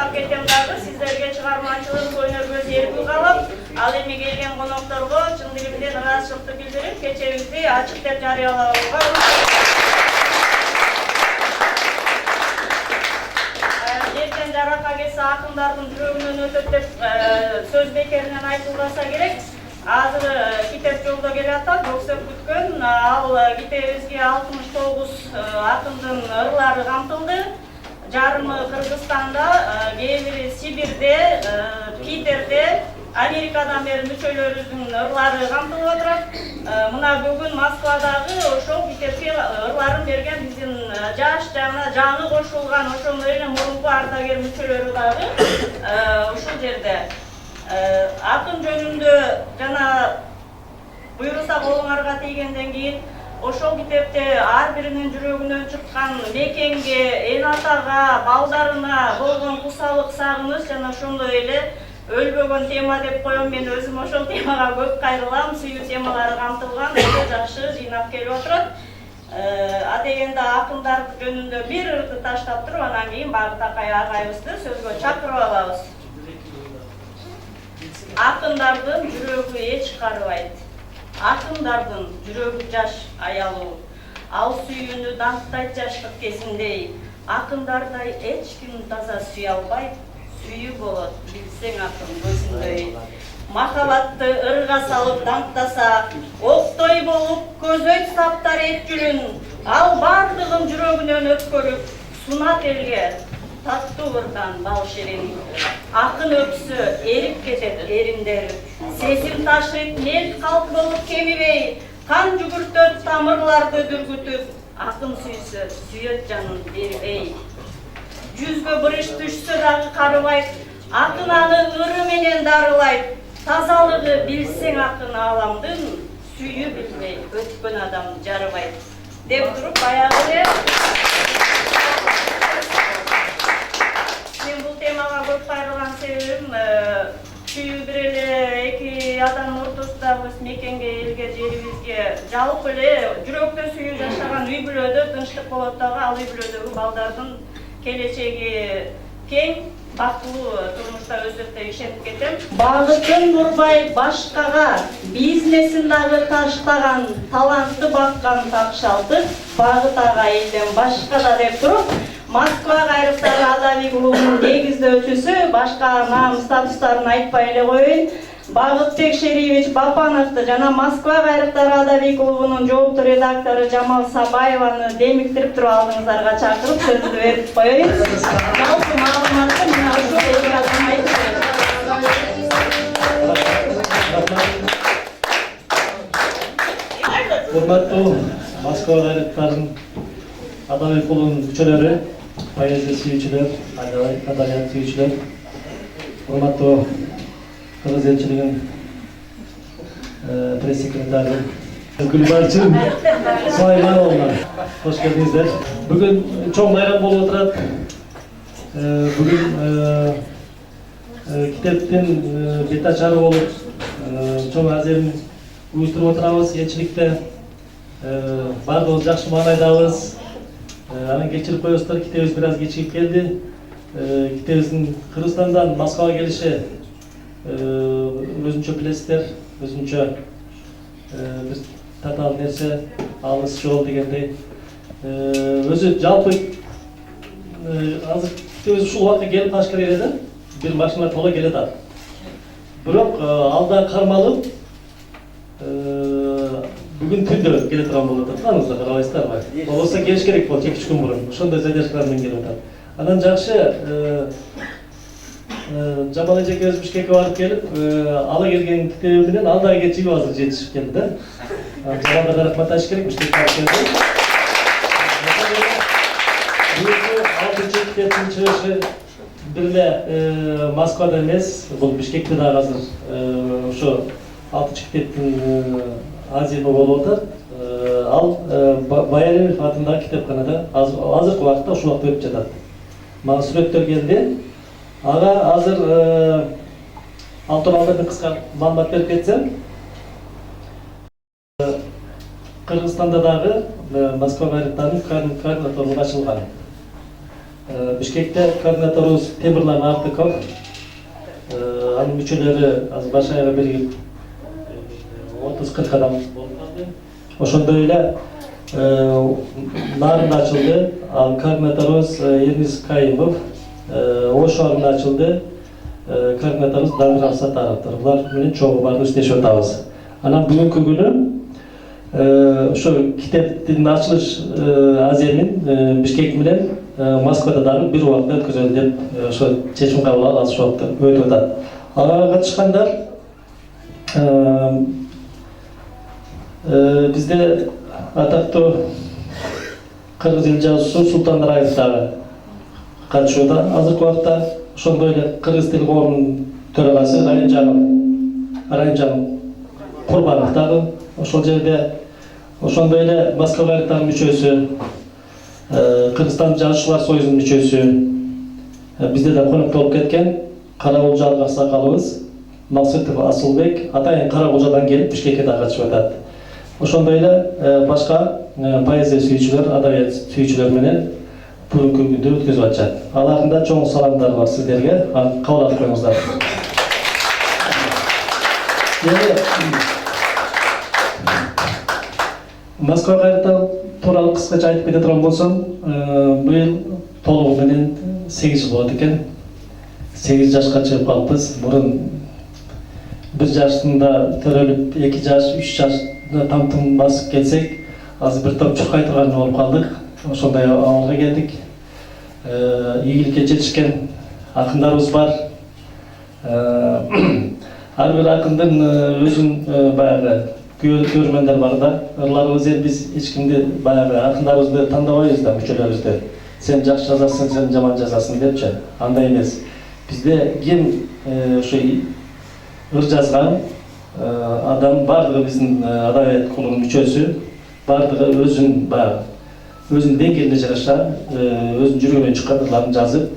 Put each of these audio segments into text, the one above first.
баштап кетем дагы. Сиздерге чыгармачылык өнөргө зеркил калып, ал эми келген конокторго чын дилимден ыраазычылыкты билдирип, кечебизди ачык деп жарыялабызга ертең жаракка келсе акындардын жүрөгүнөн өтөт деп сөз бекеринен айтылбаса керек. Азыр китеп жолдо келатат, өксөп күткөн. Ал китебибизге 69 акындын ырлары камтылды. Жарымы Кыргызстанда, кээ бири Сибирде, Питерде, Америкадан бери мүчөлөрүбүздүн ырлары камтылып отурат. Мына бүгүн Москвадагы ошол китепке ырларын берген биздин жаш жана жаны кошулган ошондой эле мурунку ардагер мүчөлөрү дагы ушул жерде. Акын жөнүндө жана буйруса колуңарга тийгенден кийин ошол китепте ар биринин жүрөгүнөн чыккан мекенге, эн атага, балдарына болгон кусалык, сагыныч жана ошондой эле өлбөгөн тема деп коем. Мен өзүм ошол темага көп кайрылам. Сүйүү темалары камтылган, өтө жакшы жыйнап келип отурат. А дегенде акындар жөнүндө бир ырды таштап туруп, анан кийин Багыт Акай агайыбызды сөзгө чакырып алабыз. Акындардын жүрөгү эч карыбайт. Акындардын жүрөгү жаш, аялуу. Ал сүйүүнү даңктайт жаштык кезиндей. Акындардай эч ким таза сүйө албайт. Сүйүү болот, билсең акын көзүндөй. Махабатты ырга салып даңктаса, октой болуп көзөйт саптар этчүлүн. Ал бардыгын жүрөгүнөн өткөрүп, сунат элге таттуу ырдан бал шерин. Акын өпсө эрип кетет эриндер. Сезим ташыйт мелт калк болуп кемибей. Кан жүгүртөт тамырларды дүргүтүп. Акын сүйсө сүйөт жанын бербей. Жүзгө бырыш түшсө дагы карыбайт. Акын аны ыры менен дарылайт. Тазалыгы билсең акын аламдын, сүйүү билбей өткөн адам жарыбайт. Деп туруп баягы эле мен бул темага көп кайрылган себебим сүйүү бир эле эки адамдын ортосундагы мекенге, элге, жерибизге жалпы эле жүрөктө сүйүү жашаган үй бүлөдө тынчтык болот дагы. Ал үй бүлөдөгү балдардын келечеги кең, бактылуу турмушта өсөт деп ишенип кетем. Багытын бурбай башкага, бизнесин дагы таштаган, талантты баккан такшалтык Багыт Агай элден башка да деп туруп, Москва кайрыктары адабий клубунун негиздөөчүсү, башка наам статустарын айтпай эле коеюн, Багытбек Шериевич Бапановду жана Москва кайрыктары адабий клубунун жооптуу редактору Жамал Сабаеваны демиктирип туруп алдыңыздарга чакырып сөздү берип коеюн. Жалпы маалыматты мына ушул эки адам айтып берет. Урматтуу Москва кайрыктарынын адабий клубунун мүчөлөрү, поэзия сүйүүчүлөр, адабият сүйүүчүлөр, урматтуу Кыргыз элчилигинин пресс-секретары Гүлбарчын Сулаймановна, кош келдиңиздер. Бүгүн чоң майрам болуп отурат. Бүгүн китептин бет ачары болуп, чоң аземин уюштуруп отурабыз элчиликте. Бардыгыбыз жакшы маанайдабыз. Анан кечирип коесуздар, китебиз бир аз кечигип келди. Китебиздин Кыргызстандан Москвага келиши өзүнчө билесиздер, өзүнчө бир татаал нерсе, алыс жол дегендей. Өзү жалпы азыр китебиз ушул убакка келип калышка береді, бир машина тола келет ат. Бирок алда кармалып бүгүн түндө келе турган болуп атат. Аныңызда карабайсыздарбы? Болбосо келиш керек болот 2-3 күн мурун. Ошондой задержкалардан келип атат. Анан жакшы Жамал эжекебиз Бишкекке барып келип, ала келген китеби менен ал дагы кечигип азыр жетишип келди да. Жамалга рахмат айтыш керек, Бишкекке барып келди. Бул 6-чы китептин чыгышы бир эле Москвада эмес, бул Бишкекте дагы азыр ошо 6-чы китептин азими болуп атат. Ал Баялиев атындагы китепканада азыркы убакытта ушул убакта өтүп жатат. Мага сүрөттөр келди. Ага азыр ал тууралуу бир кыска маалымат берип кетсем, Кыргызстанда дагы Москва кайрыктарынын координаторлугу ачылган. Бишкекте координаторубуз Темирлан Артыков, анын мүчөлөрү азыр баш аягы биригип 30-40 адам болду. Ошондой эле Нарында ачылды, ал координаторубуз Ермис Кайымов, Ош шаарында ачылды, координаторубуз Дамир Сатаровдор. Булар менен чогуу барып иштешип атабыз. Анан бүгүнкү күнү ошо китептин ачылыш аземин Бишкек менен Москвада дагы бир убакта өткөзөлү деп ошо чечим кабыл алып азыр ошо өтүп атат. Ага катышкандар бизде атактуу кыргыз эл жазуучусу Султан Раев дагы катышууда. Азыркы убакта ошондой эле кыргыз тил коомунун төрагасы Райымжан Курбанов дагы ошол жерде, ошондой эле Москва газетанын мүчөсү, Кыргызстан жазуучулар союзунун мүчөсү бизде да конок болуп кеткен Каракулжа Алгар сакалыбыз Максутов Асылбек атайын Каракулжадан келип Бишкекке да катышып атат. Ошондой эле башка поэзия сүйүүчүлөр, адабият сүйүүчүлөр менен бүгүнкү күндү өткөзүп атышат. Алардын да чоң саламдар бар сиздерге. Кабыл алып коюңуздар. Москва газеты тууралуу кыскача айтып кете турган болсом, быйыл толугу менен 8 жыл болот экен. 8 жашка чыгып калыппыз. Мурун 1 жашында төрөлүп, 2 жаш, 3 жашта там басып кетсек, азыр бир топ чуркай турган болуп калдык. Ошондой абалга келдик. Ийгиликке жетишкен акындарыбыз бар. Ар бир акындын өзүнүн баягы көрөрмөндөр бар да. Ырларыбыз биз эч кимди баягы акындарыбызды тандабайбыз да, мүчөлөрүбүздү. Сен жакшы жазасың, сен жаман жазасың депчи. Андай эмес. Бизде ким ошо ыр жазган адам бардыгы биздин адабият клубунун мүчөсү, бардыгы өзүнүн баягы өзүнүн деңгээлине жараша өзүнүн жүрөгүнөн чыккан ырларын жазып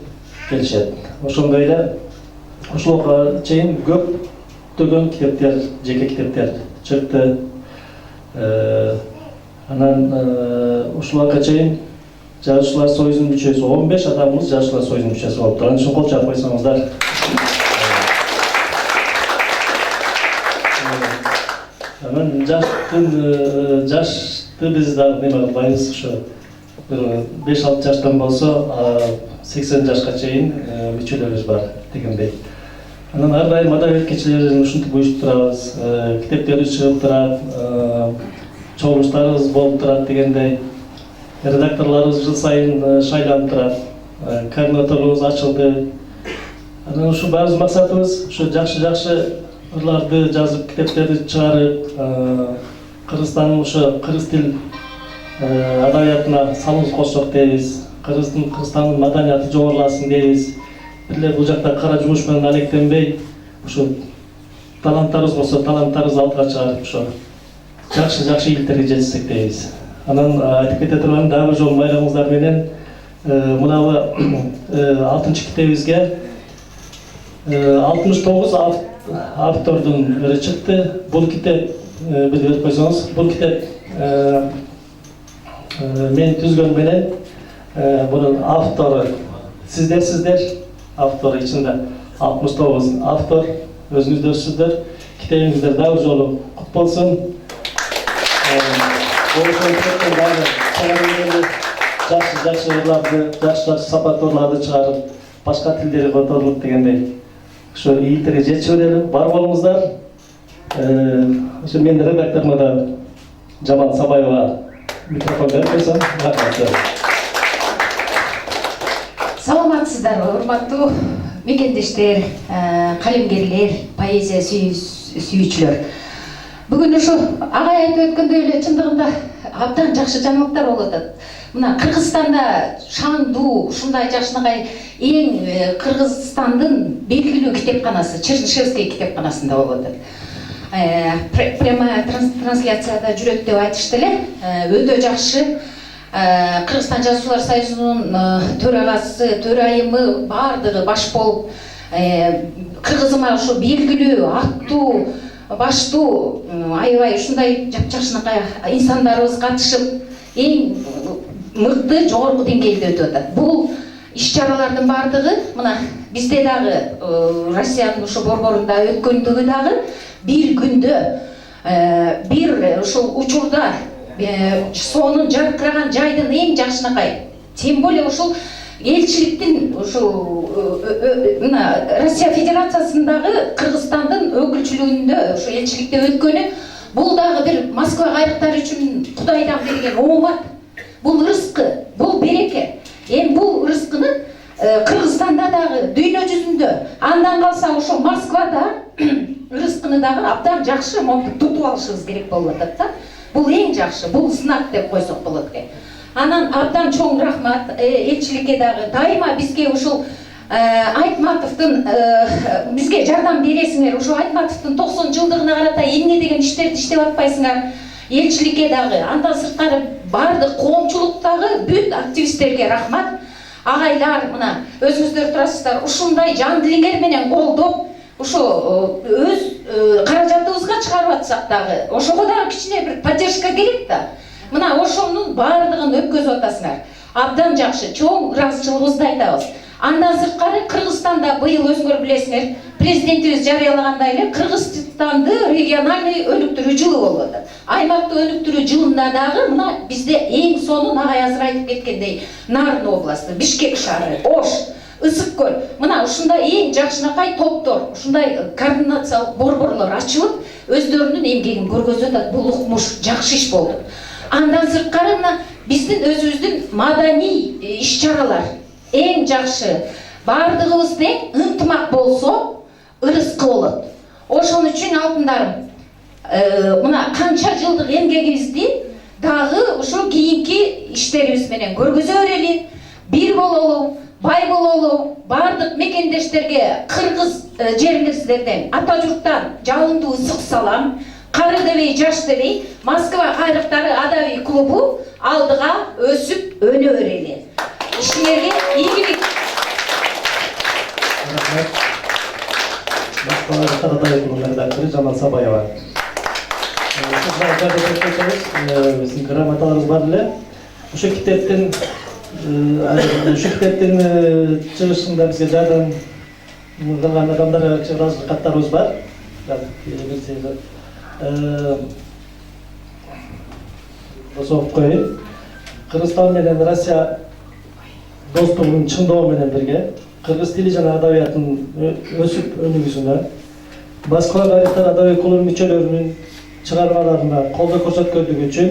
келишет. Ошондой эле ушулга чейин көптөгөн китептер, жеке китептер чыкты. Анан ушулга чейин жазуучулар союзунун мүчөсү 15 адамыбыз жазуучулар союзунун мүчөсү болуп турат. Анын үчүн кол чаап койсоңуздар. Анан жашты биз дагы неме кылбайбыз, ошо 5-6 жаштан болсо 80 жашка чейин мүчөлөрүбүз бар дегендей. Анан ар дайым адабият кечелерин ушинтип уюштуруп турабыз, китептерибиз чыгып турат, чогулуштарыбыз болуп турат дегендей. Редакторлорубуз жыл сайын шайланып турат, координаторубуз ачылды. Анан ушу баарыбыз максатыбыз ушу жакшы ырларды жазып, китептерди чыгарып, Кыргызстандын ушу кыргыз тил адабиятына салым кошсок дейбиз. Кыргызстандын маданияты жогоруласын дейбиз. Бир бул жакта кара жумуш менен алектенбей, ушу таланттарыбыз болсо таланттарыбызды алдыга чыгарып, ушу жакшы ийгиликтерге жетишсек дейбиз. Анан айтып кете турган дагы бир жолу майрамыңыздар менен мынабы 6-китебибизге 69 автордун бири чыкты. Бул китеп билип койсоңуз, бул китеп мен түзгөн менен бунун автору сиздер, автору ичинде 69 автор, өзүңүздөрсүздөр. Китебиңиздер дагы жолу кут болсун. Жакшы ырларды, жакшы сапаттуу ырларды чыгарып, башка тилдерге которулуп дегендей. Ошо ийгиликтерге жетише берели, бар болуңуздар. Ошо менин редакторума да Жамал Сабаева микрофон берип койсом, рахмат. Саламатсыздарбы, урматтуу мекендештер, калемгерлер, поэзия сүйүүчүлөр. Бүгүн ушу агай айтып өткөндөй эле чындыгында абдан жакшы жаңылыктар болуп атат. Мына Кыргызстанда шаандуу ушундай жакшынакай эң Кыргызстандын белгилүү китепканасы, Чернышевский китепканасында болуп атат. Прямая трансляцияда жүрөт деп айтышты эле. Өтө жакшы. Кыргызстан жазуучулар союзунун төрагасы, төрайымы бардыгы баш болуп, кыргызыма ушу белгилүү, аттуу, баштуу, аябай ушундай жакшынакай инсандарыбыз катышып, эң мыкты жогорку деңгээлде өтүп атат. Бул иш-чаралардын бардыгы мына бизде дагы Россиянын ошо борборунда өткөндүгү дагы бир күндө бир ушул учурда сонун жаркыраган жайдын эң жакшынакай, тем более ушул элчиликтин ушул мына Россия Федерациясындагы Кыргызстандын өкүлчүлүгүндө ошо элчиликте өткөнү, бул дагы бир Москва кайрыктар үчүн Кудайдан берген оомат. Бул рызкы, бул береке. Эми бул рызкыны Кыргызстанда дагы, дүйнө жүзүндө, андан калса ошо Москвада рызкыны дагы абдан жакшы тутуп алышыбыз керек болуп атат да. Бул эң жакшы, бул сынак деп койсок болот экен. Анан абдан чоң рахмат элчиликке дагы. Дайыма бизге ушул Айтматовдун бизге жардам бересиңер. Ушул Айтматовдун 90 жылдыгына карата эмне деген иштерди иштеп атпайсыңар. Элчиликке дагы, андан сырткары бардык коомчулуктагы бүт активисттерге рахмат. Агайлар, мына өзүңүздөр турасыздар, ушундай жан дилиңер менен колдоп, ошо өз каражатыбызга чыгарып атсак дагы, ошого дагы кичине бир поддержка керек да. Мына ошонун бардыгын өткөзүп атасыңар. Абдан жакшы, чоң ыраазычылыгыбызды айтабыз. Андан сырткары Кыргызстанда быйыл өзүңөр билесиңер, президентибиз жарыялагандай эле Кыргызстанды региональный өнүктүрүү жылы болуп атат. Аймактык өнүктүрүү жылында дагы мына бизде эң сонун агай азыр айтып кеткендей, Нарын областы, Бишкек шаары, Ош, Ысык көл. Мына ушундай эң жакшынакай топтор, ушундай координациялык борборлор ачылып, өздөрүнүн эмгегин көргөзүп атат. Бул укмуш жакшы иш болду. Андан сырткары мына биздин өзүбүздүн маданий иш-чаралар эң жакшы. Бардыгыбыз тең ынтымак болсо, ырыскы болот. Ошон үчүн алтындарым, мына канча жылдык эмгегибизди дагы ошо кийинки иштерибиз менен көргөзө берели, бир бололу, бай бололу. Бардык мекендештерге кыргыз жериңиздерден, ата журттан жалындуу ысык салам. Кары дебей, жаш дебей, Москва кайрыктары Адави клубу алдыга өсүп өнө берели. Ишиңерге ийгилик. Москва кайрыктары Адави клубунун редактору Жамал Сабаева. Биздин грамоталарыбыз бар эле. Ошо китептин чыгышында бизге жардам кылган адамдарга ыраазычылык каттарыбыз бар. Ошоп коеюн. Кыргызстан менен Россия достугунун чындоо менен бирге кыргыз тили жана адабиятынын өсүп өнүгүүсүнө, Москва кайрыктар Адави клубунун мүчөлөрүнүн чыгармаларына колдоо көрсөткөндүгү үчүн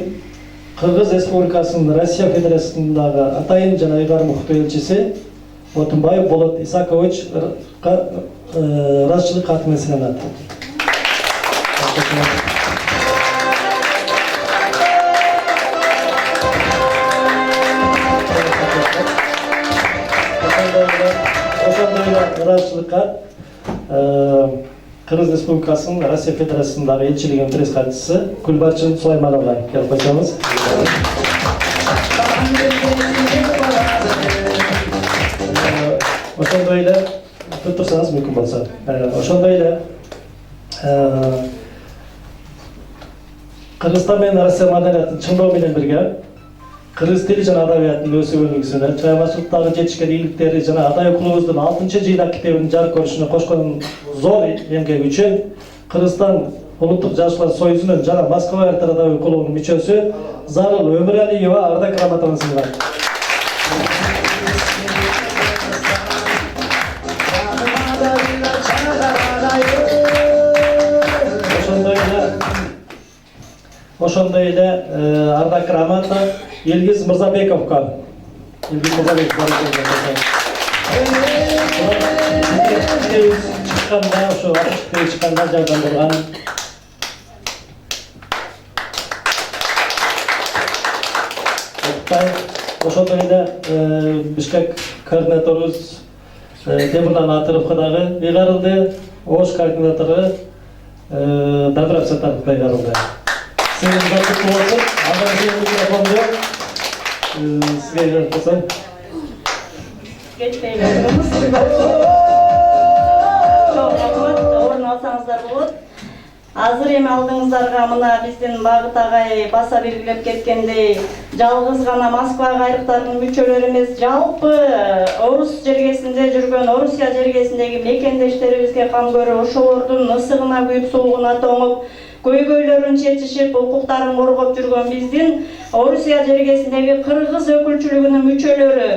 Кыргыз Республикасынын Россия Федерациясындагы атайын жана ыйгарым укуктуу элчиси Отунбаев Болот Исакович ыраазычылык каты менен сыйланат. Ошондой эле ыраазычылык кат Кыргыз Республикасынын Россия Федерациясындагы элчилигинин пресс катчысы Гүлбарчын Сулаймановна келип койсоңуз. Ошондой эле турсаңыз мүмкүн болсо. Ошондой эле Кыргызстан менен Россия маданиятын чыңдоо менен бирге кыргыз тили жана адабиятынын өсүп өнүгүүсүнө, чыгармачылыктагы жетишкен ийгиликтери жана Адави клубубуздун 6-жыйнак китебинин жарык көрүшүнө кошкон зор эмгеги үчүн Кыргызстан Улуттук Жашылар Союзунун жана Москва кайрыктар Адави клубунун мүчөсү Зарыл Өмүралиева ардак грамотаны сыйланат. Ошондой эле ардак грамота Илгиз Мырзабековго. Чыкканда, ошо ачык чыкканда жардам болгон. Ошондой эле Бишкек координаторубуз Темирлан Атыровго дагы ыйгарылды. Ош координатору Добров Сатаровго ыйгарылды. Сіздің құтты болсын, ағай жеңі микрофонды сізге жүріп қылсын. Кетпейлеріңіз. Çox рахмат, орын алсаңыздар болады. азыр эми алдыңыздарга мына биздин Багыт агай баса белгилеп кеткендей, жалгыз гана Москва кайрыктарынын мүчөлөрү эмес, жалпы орус жергесинде жүргөн, Орусия жергесиндеги мекендештерибизге кам көрүп, ошолордун ысыгына күйүп, суугуна тоңуп, көйгөйлөрүн чечишип, укуктарын коргоп жүргөн биздин Орусия жергесиндеги кыргыз өкүлчүлүгүнүн мүчөлөрү,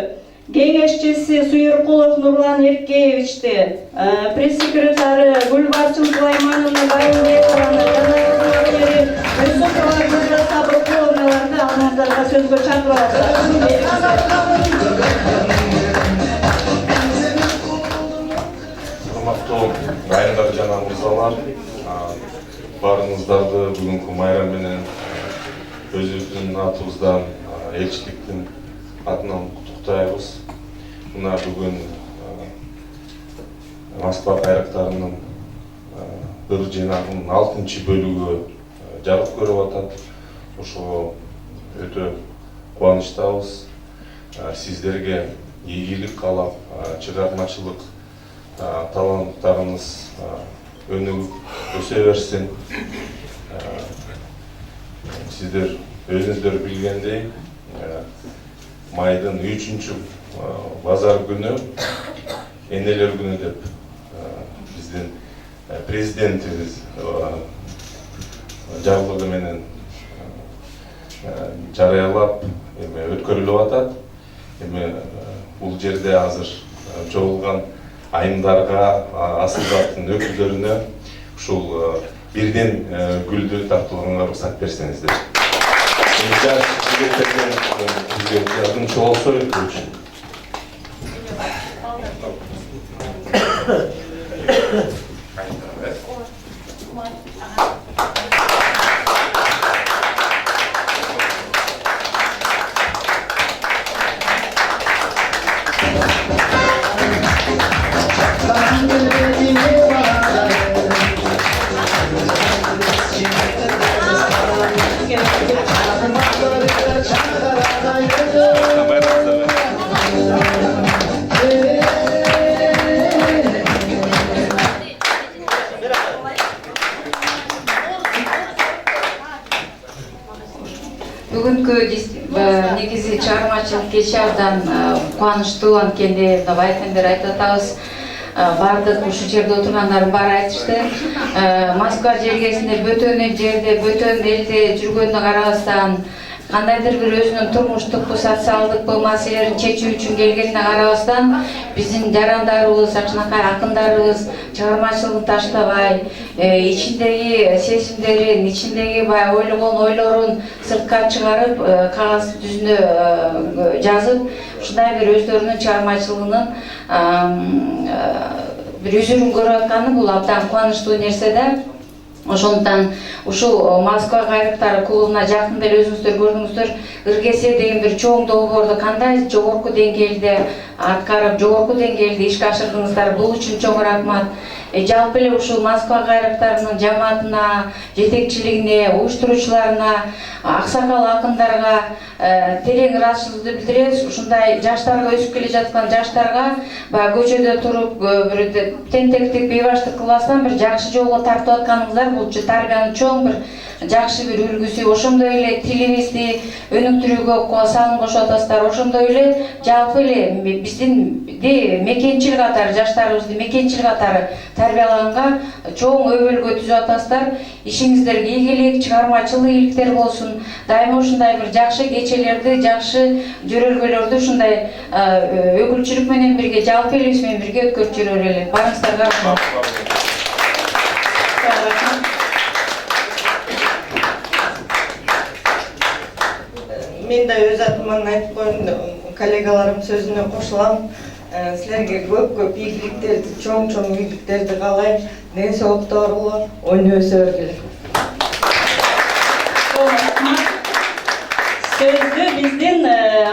кеңешчиси Суйркулов Нурлан Эркеевичти, пресс-секретары Гүлбарчын Сулаймановна Байымбекованы жана кызматкери Юсупова Гүлжа Сабыркуловналарды алдыңыздарга сөзгө чакырып атат. Урматтуу айымдар жана мырзалар, баарыңыздарды бүгүнкү майрам менен өзүбүздүн атыбыздан, элчиликтин атынан куттуктайбыз. Мына бүгүн Москва кайрыктарынын ыр жыйнагынын 6-чы бөлүгү жарык көрүп атат. Ошого өтө кубанычтабыз. Сиздерге ийгилик каалап, чыгармачылык таланттарыңыз өнүгүп өсө берсин. Сиздер өзүңүздөр билгендей, майдын 3-чү базар күнү, энелер күнү деп биздин президентибиз жарлыгы менен жарыялап өткөрүлүп атат. Эми бул жерде азыр чогулган айымдарга, асылдардын өкүлдөрүнө ушул бирден гүлдү тартууга уруксат берсеңиздер. Жаш жигиттерден бизге жардымчы болсо өтүнчү. Бүгүнкү негизи чыгармачылык кечи абдан кубанычтуу, анткенде байкендер айтып атабыз. Бардык ушул жерде отургандардын баары айтышты. Москва жергесинде бөтөн жерде, бөтөн элде жүргөнүнө карабастан, кандайдыр бир өзүнүн турмуштукпу, социалдыкпу маселелерин чечүү үчүн келгенине карабастан, биздин жарандарыбыз, акынакай акындарыбыз чыгармачылыгын таштабай, ичиндеги сезимдерин, ичиндеги баягы ойлогон ойлорун сыртка чыгарып, кагаз жүзүнө жазып, ушундай бир өздөрүнүн чыгармачылыгынын бир үзүрүн көрүп атканы бул абдан кубанычтуу нерсе да. Ошондуктан ушул Москва кайрыктары клубуна жакында эле өзүңүздөр көрдүңүздөр, ыргесе деген бир чоң долбоорду кандай жогорку деңгээлде аткарып, жогорку деңгээлде ишке ашырдыңыздар. Бул үчүн чоң рахмат. Жалпы эле ушул Москва кайрыктарынын жамаатына, жетекчилигине, уюштуруучуларына, аксакал акындарга терең ыраазычылыкту билдиребиз. Ушундай жаштарга, өсүп келе жаткан жаштарга баягы көчөдө туруп бир тентектик, бейбаштык кылбастан бир жакшы жолго тартып атканыңыздар бул тарбиянын чоң бир жакшы бир үлгүсү. Ошондой эле тилибизди өнүктүрүүгө салым кошуп атасыздар. Ошондой эле жалпы эле биздин мекенчил катары, жаштарыбызды мекенчил катары тарбиялаганга чоң өбөлгө түзүп атасыздар. Ишиңиздерге ийгилик, чыгармачылык ийгиликтер болсун. Дайыма ушундай бир жакшы кечелерди, жакшы жөрөлгөлөрдү ушундай өкүлчүлүк менен бирге, жалпы элибиз менен бирге өткөрүп жүрө берели. Барыңыздарга рахмат. Мен да өз атыман айтып коеюн, коллегаларым сөзүнө кошулам. Силерге көп ийгиликтерди, чоң ийгиликтерди каалайм. Ден соолуктарыңар ойноо өсө бергиле. Сөздү биздин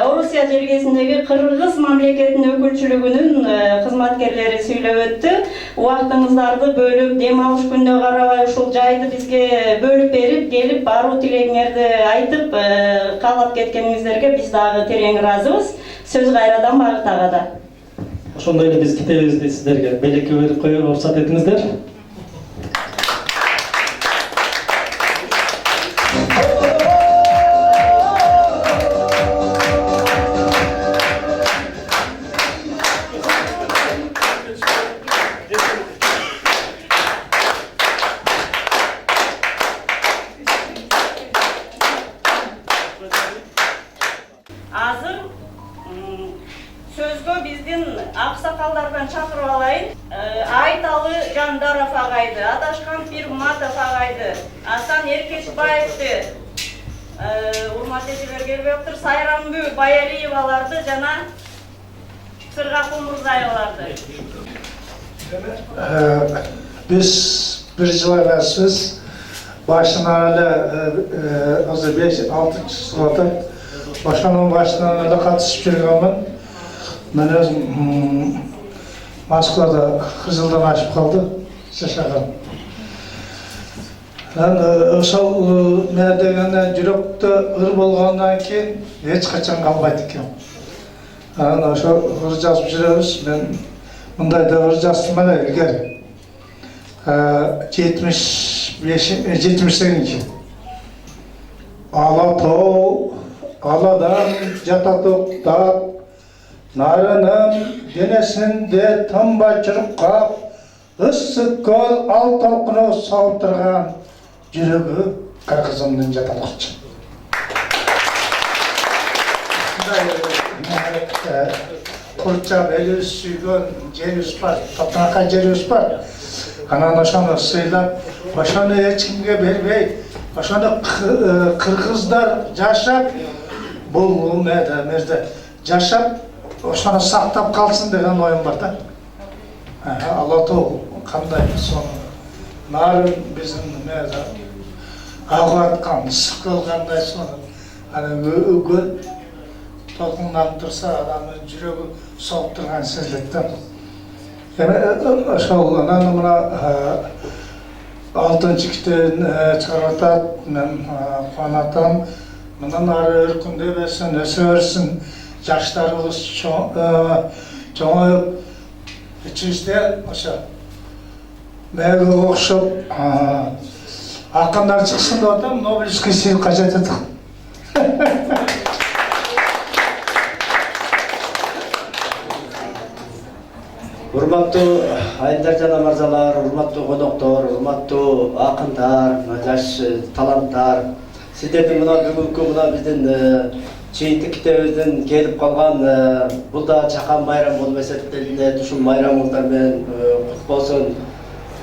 Орусия жергесиндеги кыргыз мамлекетинин өкүлчүлүгүнүн кызматкерлери сүйлөп өттү. Убактыңыздарды бөлүп, дем алыш күнүнө карабай ушул жайды бизге бөлүп берип, келип баруу тилегиңерди айтып, каалап кеткениңиздерге биз дагы терең ыраазыбыз. Сөз кайрадан Багыт агада. Ошондой эле биз китебизди сиздерге белекке берип коюп уруксат этиңиздер. Алы Жандаров агайды, Адашкан Пирматов агайды, Асан Эркешбаевди урмат этилер келбептир, Сайрамбү Баялиеваларды жана Сыргакул Мурзаеваларды. Biz bir yıl evvelsiz başına öyle azı 5-6 sırada başkanın başına öyle katışıp жүргенмін. Ben özüm Moskvada Kızıl'dan açıp kaldı, yaşagan. Ошол мен дегенде жүрөктө ыр болгондон кийин эч качан калбайт экен. Анан ошо ыр жазып жүрөбүз. Мен мындай да ыр жаздым эле илгери. 78-нчи. Алатау, аладан жататоктап, нарынын денесинде тынбай жүрүп кап, ысык көл ал толкуну соғып турган жүрөгү кыргызымдын жаталыкчы. Курчап элибиз сүйгөн жерибиз бар, топуракка жерибиз бар. Анан ошону сыйлап, ошону эч кимге бербей, ошону кыргыздар жашап, бул мерде жашап, ошону сактап калсын деген оюм бар да. Алатау кандай сону нарын биздин агып аткан сыкыл кандай сону анан өгөн толкунданып турса адамдын жүрөгү соғып турган сезилет да. Ошол анан мына 6-чы китебин чыгарып атат, мен кубанатам. Мындан ары өркүндөй берсин, өсө берсин, жаштарыбыз чоңоюп, ичибизде ошо мээге окшоп акындар чыксын деп атам, Нобелевский сыйлыкка жетет. Урматтуу айымдар жана мырзалар, урматтуу коноктор, урматтуу акындар, жаш таланттар, сиздердин мына бүгүнкү мына биздин чейинтик китебибиздин келип калган бул да чакан майрам болуп эсептелинет. Ушул майрамыңыздар менен кут болсун.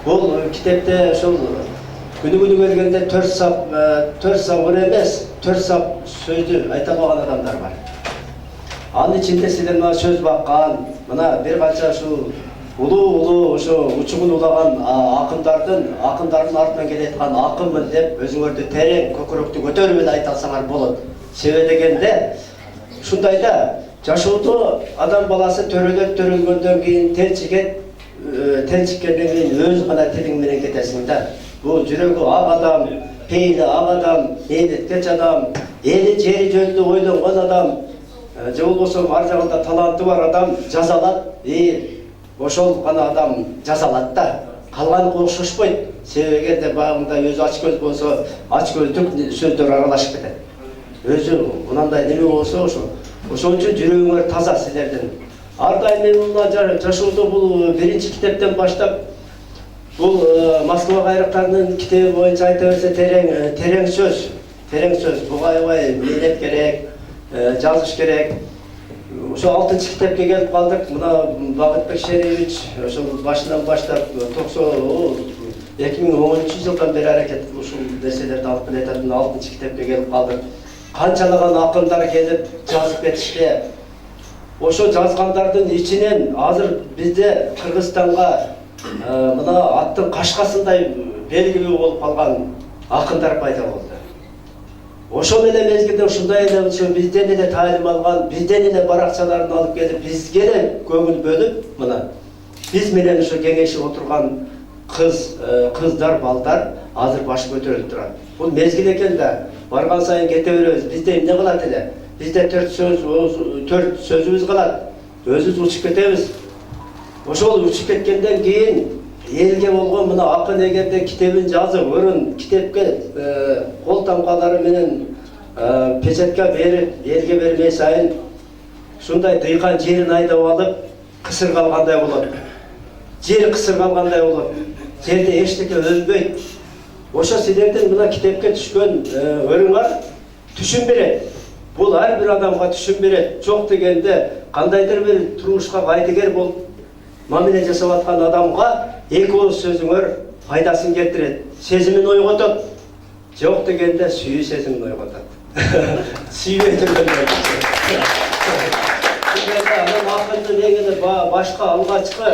Бул китепте ушул күнү келгенде 4 сап эмес, 4 сап сөздү айта албаган адамдар бар. Анын ичинде силер мына сөз баккан, мына бир канча ушул улуу ошо учугун улаган акындардын артынан келаткан акынмын деп өзүңөрдү терең көкүрөктү көтөрүп эле айта алсаңар болот. Себеби дегенде ушундай да жашоодо адам баласы төрөлгөндөн кийин телчиккенден кийин өз гана тилиң менен кетесиң да. Бул жүрөгү ак адам, пейили ак адам, мээнеткеч адам, эли жери жөнүндө ойлонгон адам, же болбосо ар жагында таланты бар адам жазалат. Ошол гана адам жазалат да. Калганы окшошпойт. Себеби эгерде багында өзү ачкөз болсо, ачкөздүк сөздөр аралашып кетет. Өзү мынандай неме болсо ошол үчүн жүрөгүңөр таза силердин. Ар дайым мен мына жашоодо бул биринчи китептен баштап бул Москва кайрактарынын китеби боюнча айта берсе терең сөз. Буга аябай мээнет керек, жазыш керек. Ошо 6-чы китепке келип калдык. Мына Багытбек Шериевич ошол башынан баштап 2010-жылдан бери аракет ушул нерселерди алып келатат. 6-чы китепке келип калдык. Канчалаган акындар келип жазып кетишти. Ошо жазгандардын ичинен азыр бизде Кыргызстанга мына аттын кашкасындай белгилүү болуп калган акындар пайда болду. Ошол эле мезгилде ушундай эле бизден эле таалим алган, бизден эле баракчаларын алып келип, бизге эле көңүл бөлүп, мына биз менен ошо кеңешип отурган кыздар, балдар азыр баш көтөрүлүп турат. Бул мезгил экен да. Барган сайын кете беребиз. Бизде эмне кылат эле? Бизде 4 сөзүбүз калат. Өзүбүз учуп кетебиз. Ошол учуп кеткенден кийин элге болгон мына акын эгерде китебин жазып, өрүн китепке кол тамгалары менен печатка берип, элге бермей сайын ушундай дыйкан жерин айдап алып, кысыр калгандай болот. Жер кысыр калгандай болот. Жерде эчтеке өнбөйт. Ошо силердин мына китепке түшкөн өрүңөр түшүн берет. Бул ар бир адамга түшүн берет. Жок дегенде кандайдыр бир турмушка кайдыгер болуп, мамиле жасап аткан адамга эки ооз сөзүңөр пайдасын келтирет, сезимин ойготот. Жок дегенде сүйүү сезимин ойготот. Сүйбөй жүргөндө. Анан акыркы негизи башка алгачкы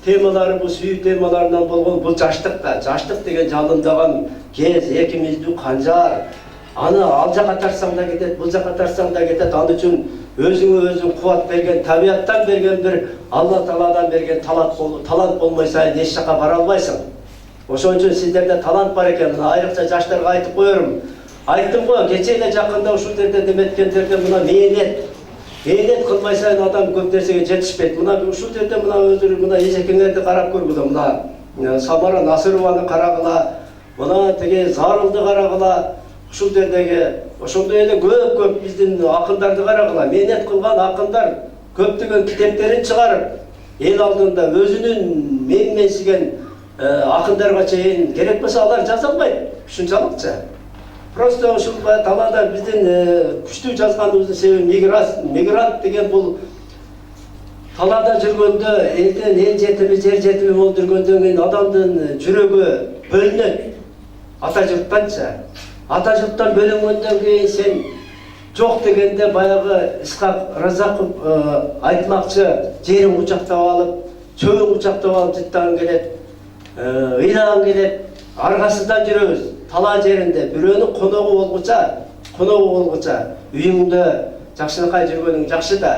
темалары бул сүйүү темаларынан болгон бул жаштыкта. Жаштык деген жалындаган кез, экимиздүү канжар. Аны ал жака тартсаң да кетет, бул жака тартсаң да кетет. Ал үчүн өзүңө өзүң кубат берген, табияттан берген бир Алла Тааладан берген талант болмой сайын эч жака бара албайсың. Ошон үчүн сиздерде талант бар экен. Айрыкча жаштарга айтып коерум. Айттым го, кече эле жакында ушул жерде деметкендерде мына мээнет кылмай сайын адам көп нерсеге жетишпейт. Мына ушул жерде мына өздөрү мына эжекеңерди карап көргүлө. Мына Самара Насырованы карагыла, мына тиги Зарылды карагыла. Ушул жердеги ошондой эле көп биздин акындарды карагыла. Мээнет кылган акындар көптөгөн китептерин чыгарып, эл алдында өзүнүн менменсиген акындарга чейин керек болсо алар жаза албайт. Ушунчалыкча. Просто ушул талаада биздин күчтүү жазганыбыздын себеби мигрант деген бул талаада жүргөндө элден эл жетими, жер жетими болуп жүргөндөн кийин адамдын жүрөгү бөлүнөт. Ата журттанча. Ата журттан бөлүнгөндөн кийин сен жок дегенде баягы Исхак Разаков айтмакчы, жерин кучактап алып, чөбүн кучактап алып жыттаган келет, ыйлаган келет, аргасыздан жүрөбүз. Тала жеринде бирөөнүн коногу болгуча үйүңдө жакшынакай жүргөнүң жакшы да.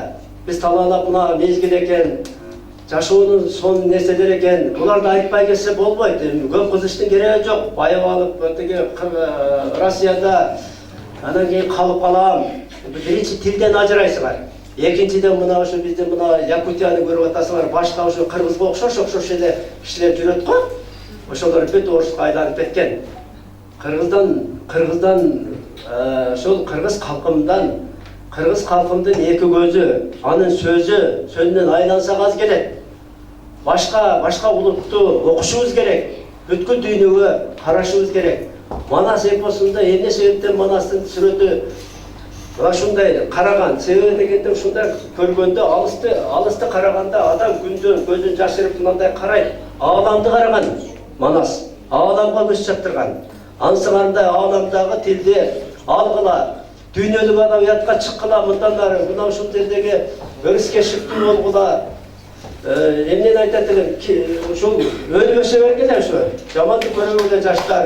Биз талаалап мына мезгил экен, жашоонун сонун нерселер экен. Буларды айтпай келсе болбойт. Көп кызыштын кереги жок. Байып алып тиги Россияда анан кийин калып калам. Биринчи тилден ажырайсыңар. Экинчиден мына ушу биздин мына Якутияны көрүп атасыңар. Башка ушу кыргызга окшош эле кишилер жүрөт го. Ошолор бүт оруска айланып кеткен. Кыргыздан ошол кыргыз калкымдын эки көзү, анын сөзүнөн айлансак аз келет. Башка улутту окушубуз керек, бүткүл дүйнөгө карашыбыз керек. Манас эпосунда эмне себептен Манастын сүрөтү ушундай караган, себеби дегенде ушундай көргөндө алысты караганда адам күндөн көзүн жашырып мындай карайт. Ааламды караган Манас, ааламга көз чаптырган. Ансыңарында ааламдагы тилди алгыла, дүйнөлүк адабиятка чыккыла, мындан ары мына ушул жердеги өрүскө шыктуу болгула. Эмнени айтат элем, ушул өлбөшө бергиле ушу. Жаманды көрбөгүлө жаштар.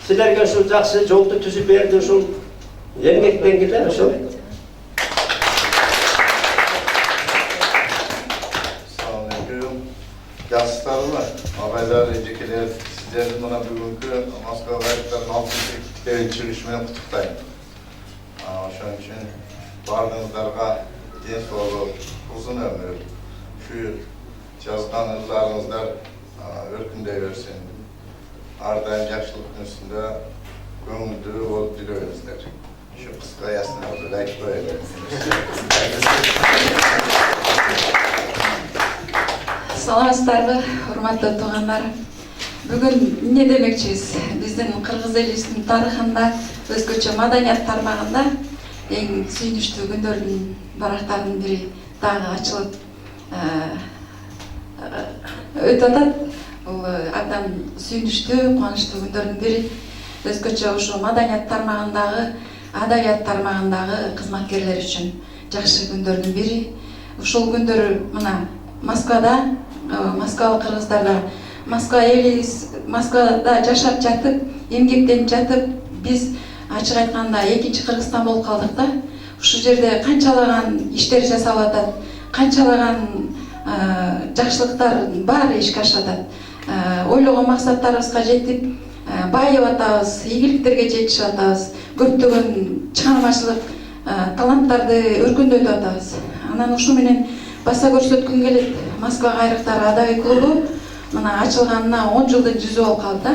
Силерге ушул жакшы жолду түзүп берди, ушул эмгектенгиле ушул. Assalamu alaikum. Жаштарлар, агайлар, эжекелер, сиздерди мына бүгүнкү Москва гайыптардын 6-чы китебин чыгышы менен куттуктайм. Ошон үчүн бардыгыңыздарга ден соолук, узун өмүр, ушу жазган ырзарыңыздар өркүндөй берсин. Ар дайым жакшылыктын үстүндө көңүлдүү болуп жүрөңүздөр. Ушу кыска ясына айтып коелу. Саламатсыздарбы, урматтуу туугандар. Бүгүн эмне демекчибиз? Биздин кыргыз элибиздин тарыхында өзгөчө маданият тармагында эң сүйүнүчтүү күндөрдүн барактарынын бири дагы ачылып өтүп атат. Бул абдан сүйүнүчтүү, кубанычтуу күндөрдүн бири. Өзгөчө ушу маданият тармагындагы, адабият тармагындагы кызматкерлер үчүн жакшы күндөрдүн бири. Ушул күндөр мына Москвада, Москвалык кыргыздарда, Москвада жашап жатып, эмгектенип жатып, биз ачык айтканда экинчи Кыргызстан болуп калдык да. Ушул жерде канчалаган иштер жасалып атат, канчалаган жакшылыктар баары ишке ашып атат. Ойлогон максаттарыбызга жетип, байып атабыз, ийгиликтерге жетишип атабыз, көптөгөн чыгармачылык таланттарды өркүндөтүп атабыз. Анан ушу менен баса көрсөткүм келет. Москва кайрыктары адабий клубу мына ачылганына 10 жылдын жүзү болуп калды да.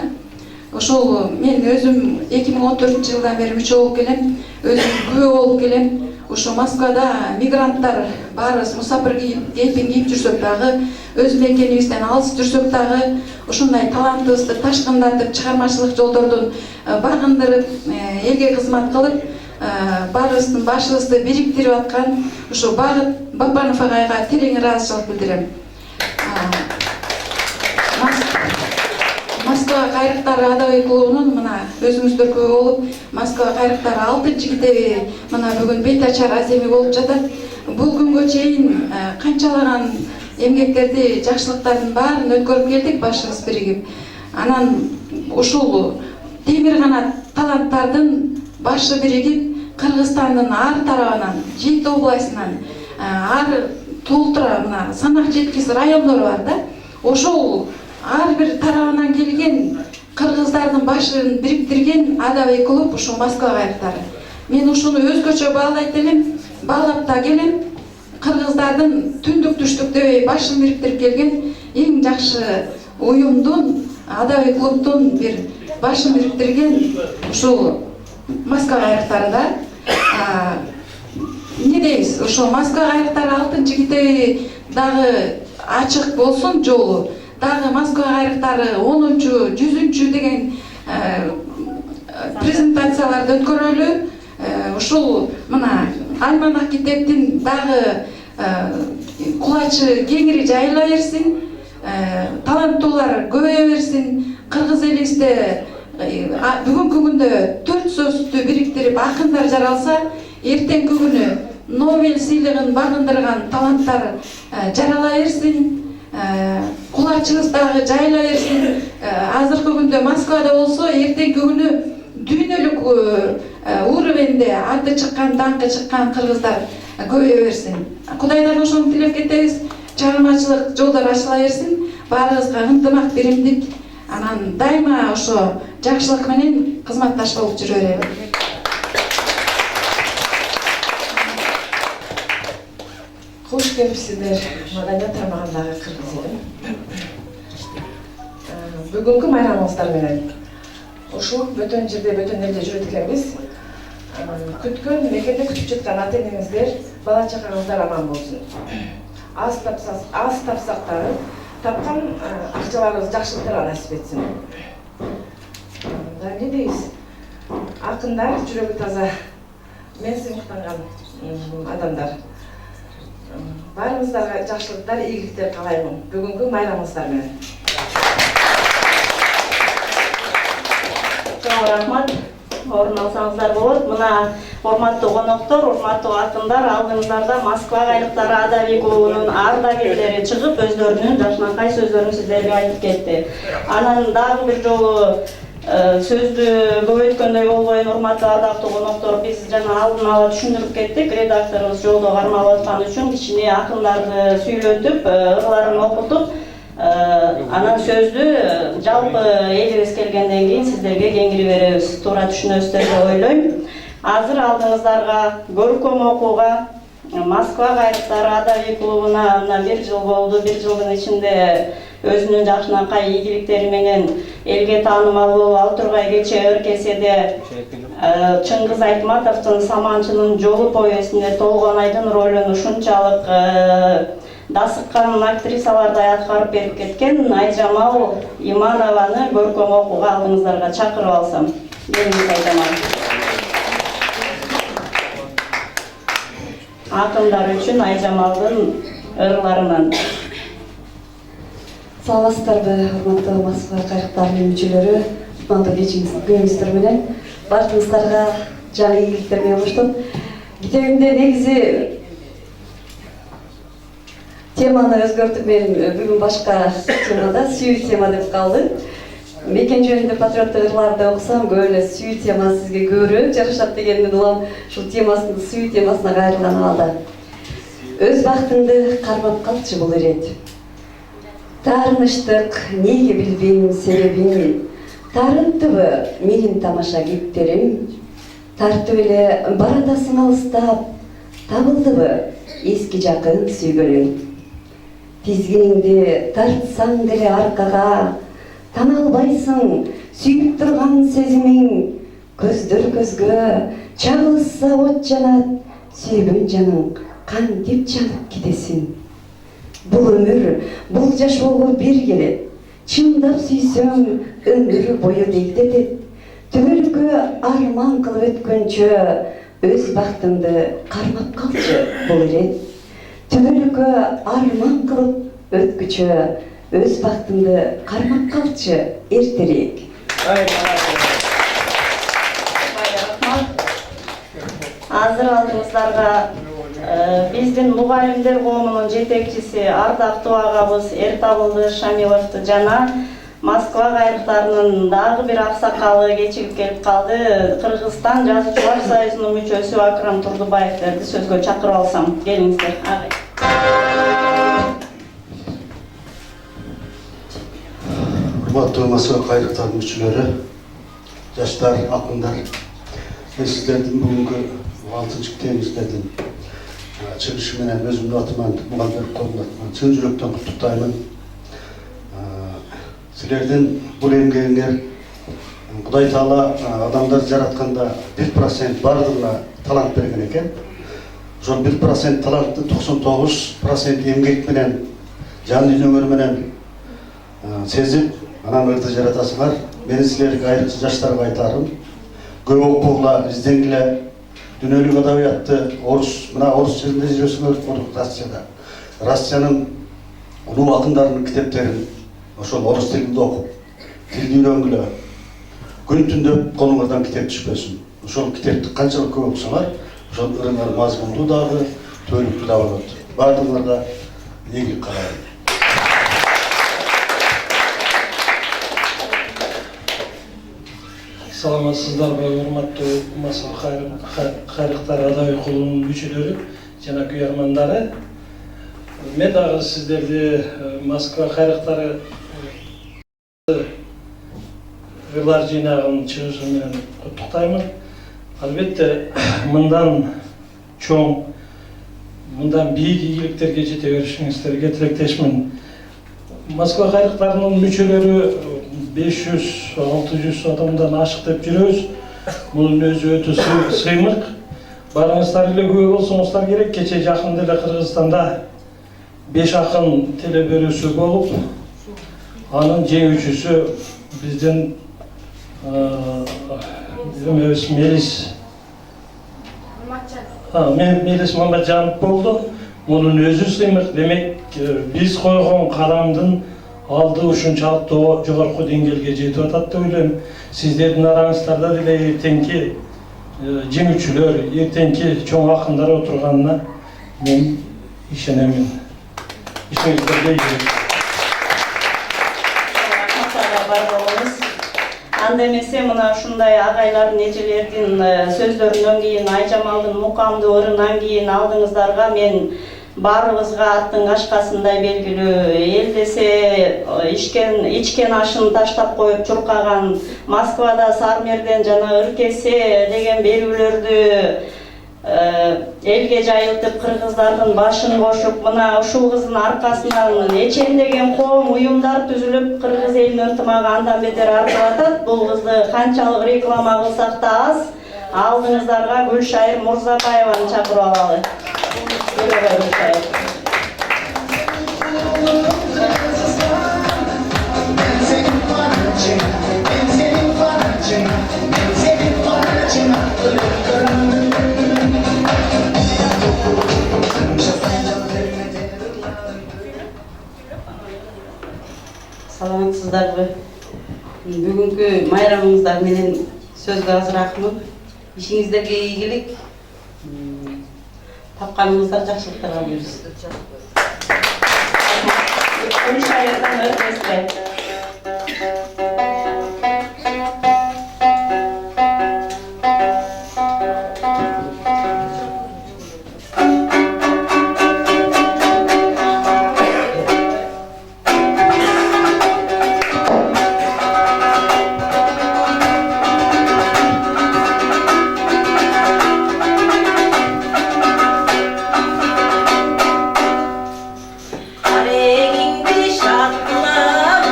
Ошол мен өзүм 2014-жылдан бери мүчө болуп келем, өзүм күбө болуп келем. Ошо Москвада мигранттар баарыбыз мусапыр кейпин кийип жүрсөк дагы, өз мекенибизден алыс жүрсөк дагы, ушундай талантыбызды ташкындатып, чыгармачылык жолдордун багындырып, элге кызмат кылып, баарыбыздын башыбызды бириктирип аткан ушу Багыт Бапанов агайга терең ыраазычылык билдирем. Москва кайрыктары адабий клубунун мына өзүңүздөр күбө болуп, Москва кайрыктары 6-чы китеби мына бүгүн бет ачар аземи болуп жатат. Бул күнгө чейин канчалаган эмгектерди, жакшылыктардын баарын өткөрүп келдик башыбыз биригип. Анан ушул темир канат таланттардын башы биригип Кыргызстандын ар тарабынан, 7 областынан, ар толтура мына санак жеткис райондору бар да. Ошол ар бир тарабынан келген кыргыздардын башын бириктирген адабий клуб ушул Москва кайрыктары. Мен ушуну өзгөчө баалайт элем, баалап да келем. Кыргыздардын түндүк түштүк дебей башын бириктирип келген эң жакшы уюмдун, адабий клубдун бир башын бириктирген ушул Москва кайрыктарында. Не дейбиз? Ошо Москва кайрыктары 6-чы китеби дагы ачык болсун жолу. Дагы Москва кайрыктары 10-чу, 100-чү деген презентацияларды өткөрөлү. Ушул мына альманах китептин дагы кулачы кеңири жайыла берсин, таланттуулар көбөйө берсин. Кыргыз элибизде бүгүнкү күндө 4 сөздү бириктирип акындар жаралса, эртеңки күнү Нобель сыйлыгын багындырган таланттар жарала берсин. Кулачыбыз дагы жайыла берсин. Азыркы күндө Москвада болсо, эртеңки күнү дүйнөлүк уровенде аты чыккан, даңкы чыккан кыргыздар көбөйө берсин. Кудайдан ошону тилеп кетебиз. Чыгармачылык жолдор ачыла берсин. Баарыбызга ынтымак, биримдик, анан дайыма ошо жакшылык менен кызматташ болуп жүрө берели. Кош келипсиздер маданият тармагындагы кыргыз элим. Бүгүнкү майрамыбыздар менен ушул бөтөн жерде, бөтөн элде жүрөт экенбиз. Күткөн, мекенде күтүп жаткан ата энеңиздер, бала чакаңыздар аман болсун. Аз тапсак дагы тапкан акчаларыбыз жакшылыктарга насип этсин. Не дейбиз? Акындар, жүрөгү таза, мен сыймыктанган адамдар. Баарыңыздарга жакшылыктар, ийгиликтер каалаймын бүгүнкү майрамыңыздар менен. Чоң рахмат. Орун алсаңыздар болот. Мына урматтуу коноктор, урматтуу акындар, алдыңыздарда Москва кайрыктары адабий клубунун ардагерлери чыгып, өздөрүнүн жакшынакай сөздөрүн сиздерге айтып кетти. Анан дагы бир жолу сөздү көбөйткөндөй болбойн, урматтуу ардактуу коноктор, биз жана алдын ала түшүндүрүп кеттик. Редакторубуз жолдо кармалып аткан үчүн кичине акындарды сүйлөтүп, ырларын окутуп, анан сөздү жалпы элибиз келгенден кийин сиздерге кеңири беребиз. Туура түшүнөсүздөр деп ойлойм. Азыр алдыңыздарга көркөм окууга Москва кайрыктары адабий клубуна мына 1 жыл болду. 1 жылдын ичинде өзүнүн жакшынакай ийгиликтери менен элге таанымал болуп, Алтургай кече ыркеседе Чыңгыз Айтматовдун Саманчынын жолу повестинде Толгонайдын ролун ушунчалык дасыккан актрисалардай аткарып берип кеткен Айжамал Иманованы көркөм окууга алдыңыздарга чакырып алсам. Бериңиз Айжамал. Акындар үчүн Айжамалдын ырларынан. Саламатсыздарбы, урматтуу Москва кайрыктарынын мүчөлөрү, кутмандуу кечиңиздер менен баарыңыздарга жаңы ийгиликтер менен коштоп. Китебимде негизи теманы өзгөртүп, мен бүгүн башка темада сүйүү тема деп калды. Мекен жөнүндө патриоттук ырларды окусам, көп эле сүйүү тема сизге көбүрөөк жакшат дегенди улам, ушул темасын сүйүү темасына кайрылган абалда. Өз бактыңды кармап калчы бул ирет. Таарыныштык неге билбейм себебин, тарыптыбы менин тамаша кептерим, тартып эле баратасың алыстап, табылдыбы эски жакын сүйгөнүң. Тизгиниңди тартсаң деле аркага, тана албайсың сүйүп турган сезимиң, көздөр көзгө чагылышса от жанат, сүйгөн жаның кантип жанып кетесиң. Бул өмүр, бул жашоого бир келет, чындап сүйсөң өмүр бою дейтетет. Түбөлүккө арман кылып өткөнчө, өз бактыңды кармап калчы бул ирет. Түбөлүккө арман кылып өткүчө, өз бактыңды кармап калчы эртерээк. Азыр алдыңыздарга биздин мугалимдер коомунун жетекчиси ардактуу агабыз Эртабылды Шамиловду жана Москва кайрыктарынын дагы бир аксакалы кечигип келип калды. Кыргызстан Жазуучулар союзунун мүчөсү Акрам Турдубаевтерди сөзгө чакырып алсам. Келиңиздер. Урматтуу Москва кайрыктарынын мүчөлөрү, жаштар, акындар, мен сиздердин бүгүнкү 6-чы китебиңиздердин чыгышы менен өзүмдүн атыман, мугалимдер коомунун атынан чын жүрөктөн куттуктаймын. Силердин бул эмгегиңер Кудай Таала адамдар жаратканда 1% бардыгына талант берген экен. Ошол 1% талантты 99% эмгек менен, жан дүйнөңөр менен сезип, анан ырды жаратасыңар. Мен силерге айрыкча жаштарга айтарым, көп окугула, изденгиле, дүнөлүк адабиятты мына орус жеринде жүрөсүңөр, Россияда. Россиянын улуу акындарынын китептерин ошол орус тилинде окуп, тилди үйрөнгүлө. Күн түндөп колуңардан китеп түшпөсүн. Ошол китепти канчалык көп окусаңар, ошол ырыңар мазмундуу дагы, түбөлүктүү дагы болот. Бардыгыңарга ийгилик каалайм. Саламатсыздарбы, урматтуу Москва кайрыктар адабий клубунун мүчөлөрү жана күйөрмандары. Мен дагы сиздерди Москва кайрыктары ырлар жыйнагынын чыгышы менен куттуктаймын. Албетте мындан чоң, мындан бийик ийгиликтерге жете беришиңиздерге тилектешмин. Москва кайрыктарынын мүчөлөрү 500-600 адамдан ашык деп жүрөбүз. Мунун өзү өтө сыймык. Барыңыздар эле күбө болсоңуздар керек. Кече жакында эле Кыргызстанда 5 акын телебөрүсү болуп, анын жеңүүчүсү биздин Мелис Маматжанов болду. Мунун өзү сыймык. Демек, биз койгон кадамдын алды ушунчалык жогорку деңгээлге жетип атат деп ойлойм. Сиздердин араңыздарда деле эртеңки жеңүүчүлөр, эртеңки чоң акындар отурганына мен ишенемин. İşinizde Анда эмесе мына ушундай агайлардын, эжелердин сөздөрүнөн кийин, Айжамалдын мукамдуу ырынан кийин алдыңыздарга мен баарыбызга аттын кашкасындай белгилүү, эл десе ичкен ашын таштап коюп чуркаган, Москвада Сармерден жана Ыркесе деген берүүлөрдү элге жайылтып, кыргыздардын башын кошуп, мына ушул кыздын аркасынан эчендеген коом уюмдар түзүлүп, кыргыз элин ынтымагы андан бетер артып атат. Бул кызды канчалык реклама кылсак да аз. Алдыңыздарга Гүлшайыр Мурзабаеваны чакырып алалы. Саламатсыздарбы? Бүгүнкү майрамыңыздар менен сөзгө азыракмын. Ишиңиздерге ийгилик. Тапканыңыздар жакшылыктарга буйрсын. Karengingdi şatlar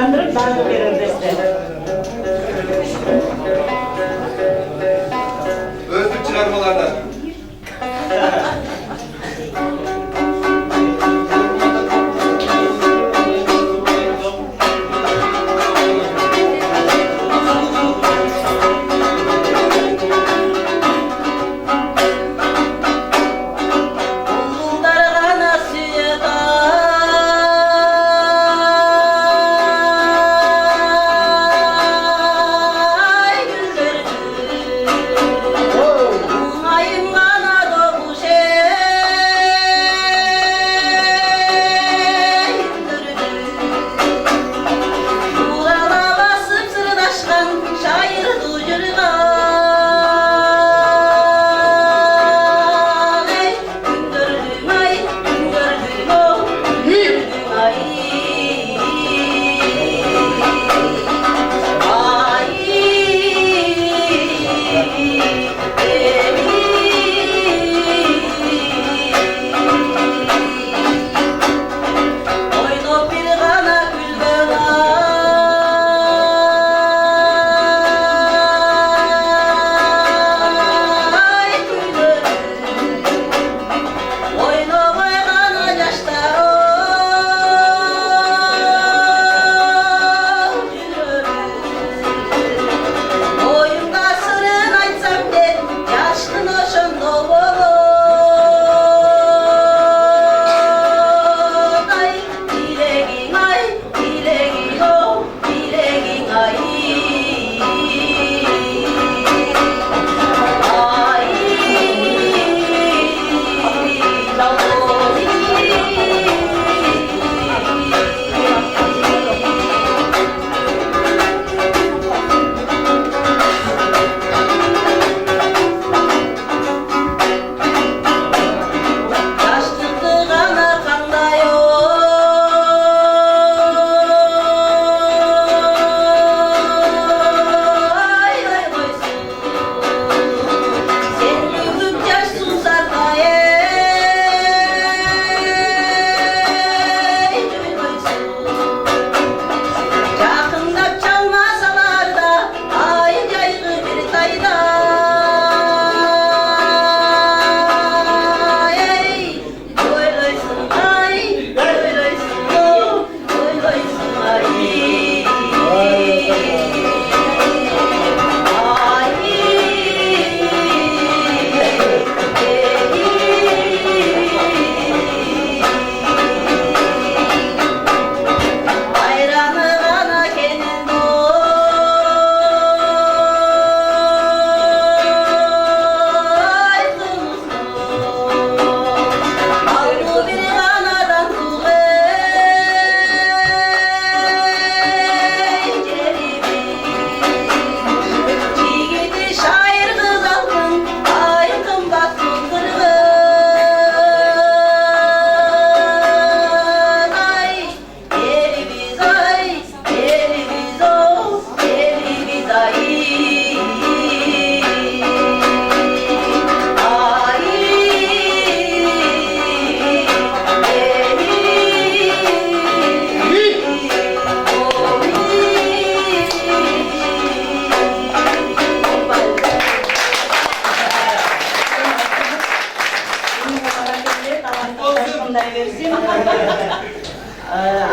ырчыландырып дагы берилдесте. Özdük çıkarmalardan.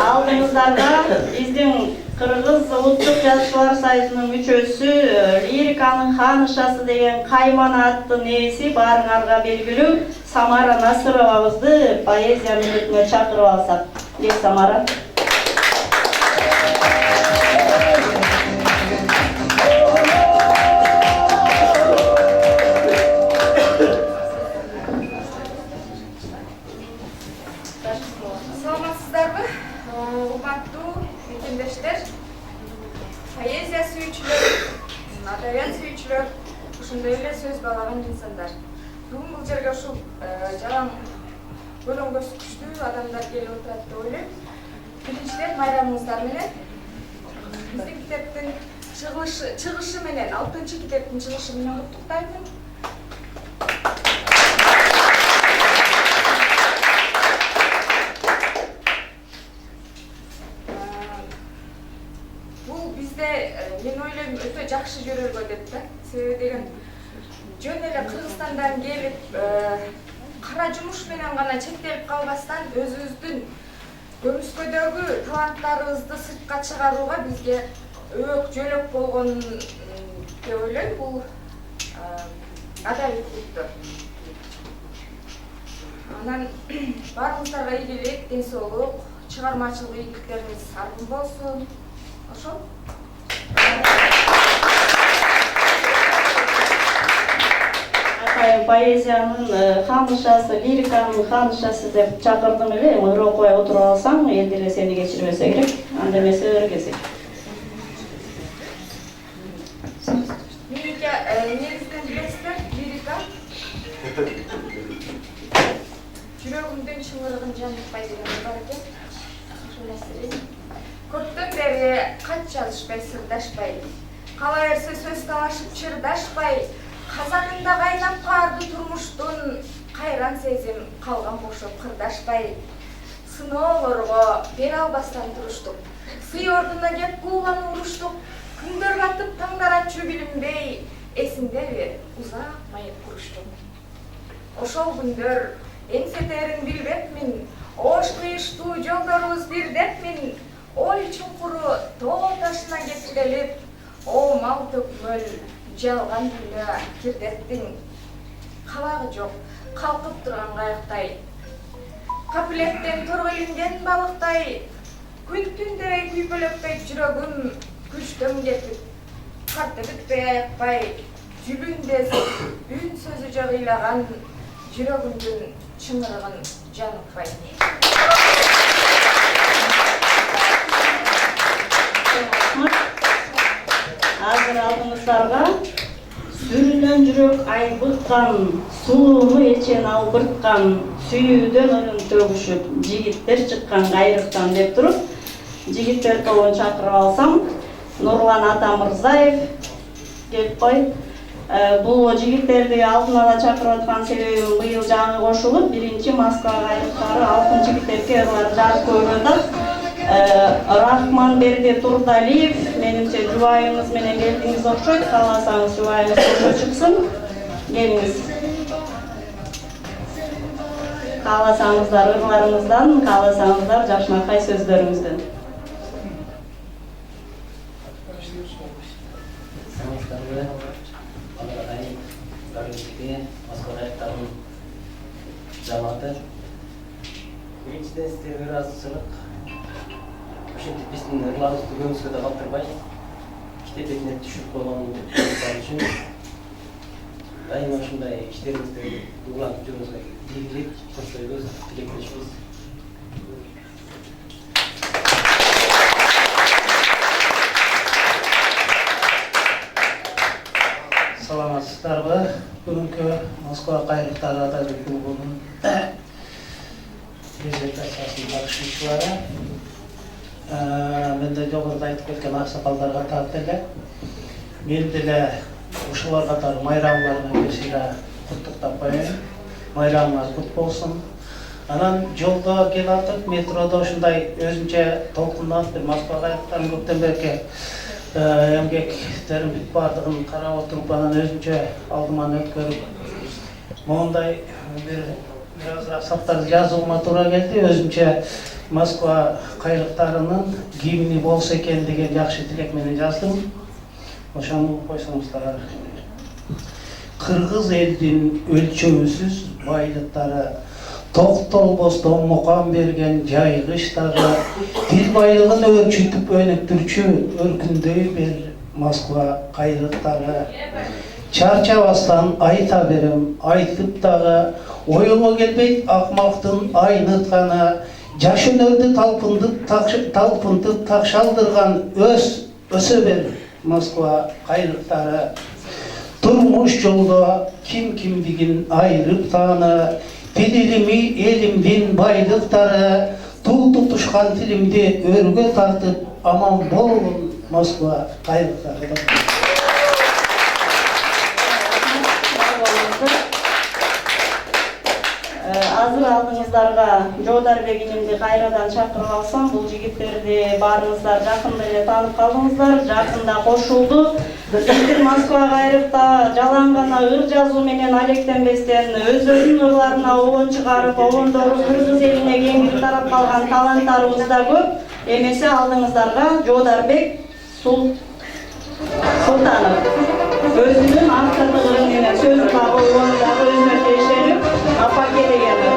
Алдыңыздарда биздин Кыргыз Улуттук Жазуучулар Союзунун мүчөсү лириканын ханышасы деген каймана аттын ээси баарыңарга белгилүү Самара Насыровабызды поэзия мүнөтүнө чакырып алсак. Самара. Саламатсыздарбы? Урматтуу мекендештер, поэзия сүйүүчүлөр, адабият сүйүүчүлөр, ошондой эле сөз балаган инсандар. Бүгүн бул жерге ушул жаран бөлөнгө күчтүү адамдар келип отурат деп ойлойм. Биринчиден майрамыңыздар менен биздин китептин чыгышы менен, 6-китептин чыгышы менен куттуктаймын. бизде мен ойлойм өтө жакшы жөрөлгөдөт да. Себеби деген жөн эле Кыргызстандан келип кара жумуш менен гана чектелип калбастан өзүбүздүн көмүскөдөгү таланттарыбызды сыртка чыгарууга бизге өк жөлөк болгон деп ойлойм. Бул адалеттүү. Анан баарыңыздарга ийгилик, ден соолук, чыгармачылык ийгиликтериңиз аргын болсун. Ошол. Поэзиянын ханышасы, лириканын ханышасы деп чакырдым эле, ыроо кое отуруп алсаң, эл деле сени кечирбесе керек, анда эмесе өргөзөк. Негизден билесиздер, лирика жүрөгүмдүн чыңгырыгын жанытпай деген бар экен. Ошол маселе. Көптөн бери кат жазышпай, сырдашпай, кала берсе сөз талашып чырдашпай, казанында кайнап каарды турмуштун кайран сезим калган бошоп кырдашпай, сыноолорго бере албастан туруштук, сый ордуна кеп кууланып уруштук, күндөр батып таңдар ачуу билинбей, эсиңдеби узак майып куруштук. Ошол күндөр эңсетерин билбепмин, ош кыйыштуу жолдорубуз бир депмин, ой чуңкуру тоо ташына кеткелип, мал төкмөл жалган дүйнө кирдеттин кабагы жок, калкып турган кайыктай, капилеттен торго илинген балыктай, күн түндебей күйпөлөктөй жүрөгүм күчтөн кетип, карты бүтпөй аякпай, жүлүндесип үн сөзү жок ыйлаган жүрөгүмдүн чыңгырыгын жаныкпай. Азыр алдыңыздарга сүрүнөн жүрөк айбырткан, сулууну эчен албырткан, сүйүүдөн өнүн төгүшүп, жигиттер чыккан кайрыктан деп туруп, жигиттер тобун чакырып алсам, Нурлан Атамырзаев келип кой. Бул жигиттерди алдын ала чакырып аткан себебим быйыл жаңы кошулуп, 1-чи Москва кайрыктары алтын жигиттерге ырлар жарык көрүп атат. Рахманберди Турдалиев, менимче жубайыңыз менен келдиңиз окшойт, кааласаңыз жубайыңыз кошо чыксын. Келиңиз. Кааласаңыздар ырларыңыздан, кааласаңыздар жакшынакай сөздөрүңүздөн. Москва кайрыктарынын жамааты. Биринчиден сиздерге ыраазычылык. Ошентип биздин ырларыбызды көмүскөдө калтырбай, китеп бетине түшүп койгон үчүн дайыма ушундай иштериңизди улантып жүрүүңүзгө ийгилик коштойбуз, тилектешпиз. Саламатсыздарбы? Бүгүнкү Москва кайрыктары адабий клубунун презентациясынын катышуучулары, мен де жогоруда айтып кеткен аксакалдарга таап эле, мен деле ушулар катары майрамыңар менен сыйра куттуктап коеюн. Майрамыңар кут болсун. Анан жолдо келип атып, метродо ушундай өзүнчө толкунданып бир Москва кайрыктарын көптөн берки эмгектерин бүт баардыгын карап отуруп, анан өзүнчө алдыман өткөрүп, моундай бир азыраак саптарды жазуума туура келди. Өзүмчө Москва кайрыктарынын гимни болсо экен деген жакшы тилек менен жаздым. Ошону койсоңуздар. Кыргыз элдин өлчөмүсүз байлыктары, токтолбостон мукам берген жайгыштагы, тил байлыгын өрчүтүп өнүктүрчү өркүндөй бир Москва кайрыктары. Чарчабастан айта берем, айтып дагы, оюңа келбейт акмактын айнытканы, жаш өнөрдү талпынтып такшалдырган өсө бер Москва кайрыктары. Турмуш жолдо ким кимдигин айырып тааны, тилими элимдин байлыктары, тул тутушкан тилимди өргө тартып, аман болгун Москва кайрыктары. азыр алдыңыздарга Жодарбек инимди кайрадан чакырып алсам, бул жигиттерди баарыңыздар жакында эле таанып калдыңыздар, жакында кошулду. Биздин Москвага айрыкта жалаң гана ыр жазуу менен алектенбестен өздөрүнүн ырларына обон чыгарып, обондору кыргыз элине кеңири тарап калган таланттарыбыз да көп. Эмесе алдыңыздарга Жодарбек Султанов өзүнүн автордук ыры менен сөз дагы обону дагы өзүнө тиешелүү апаке дегени.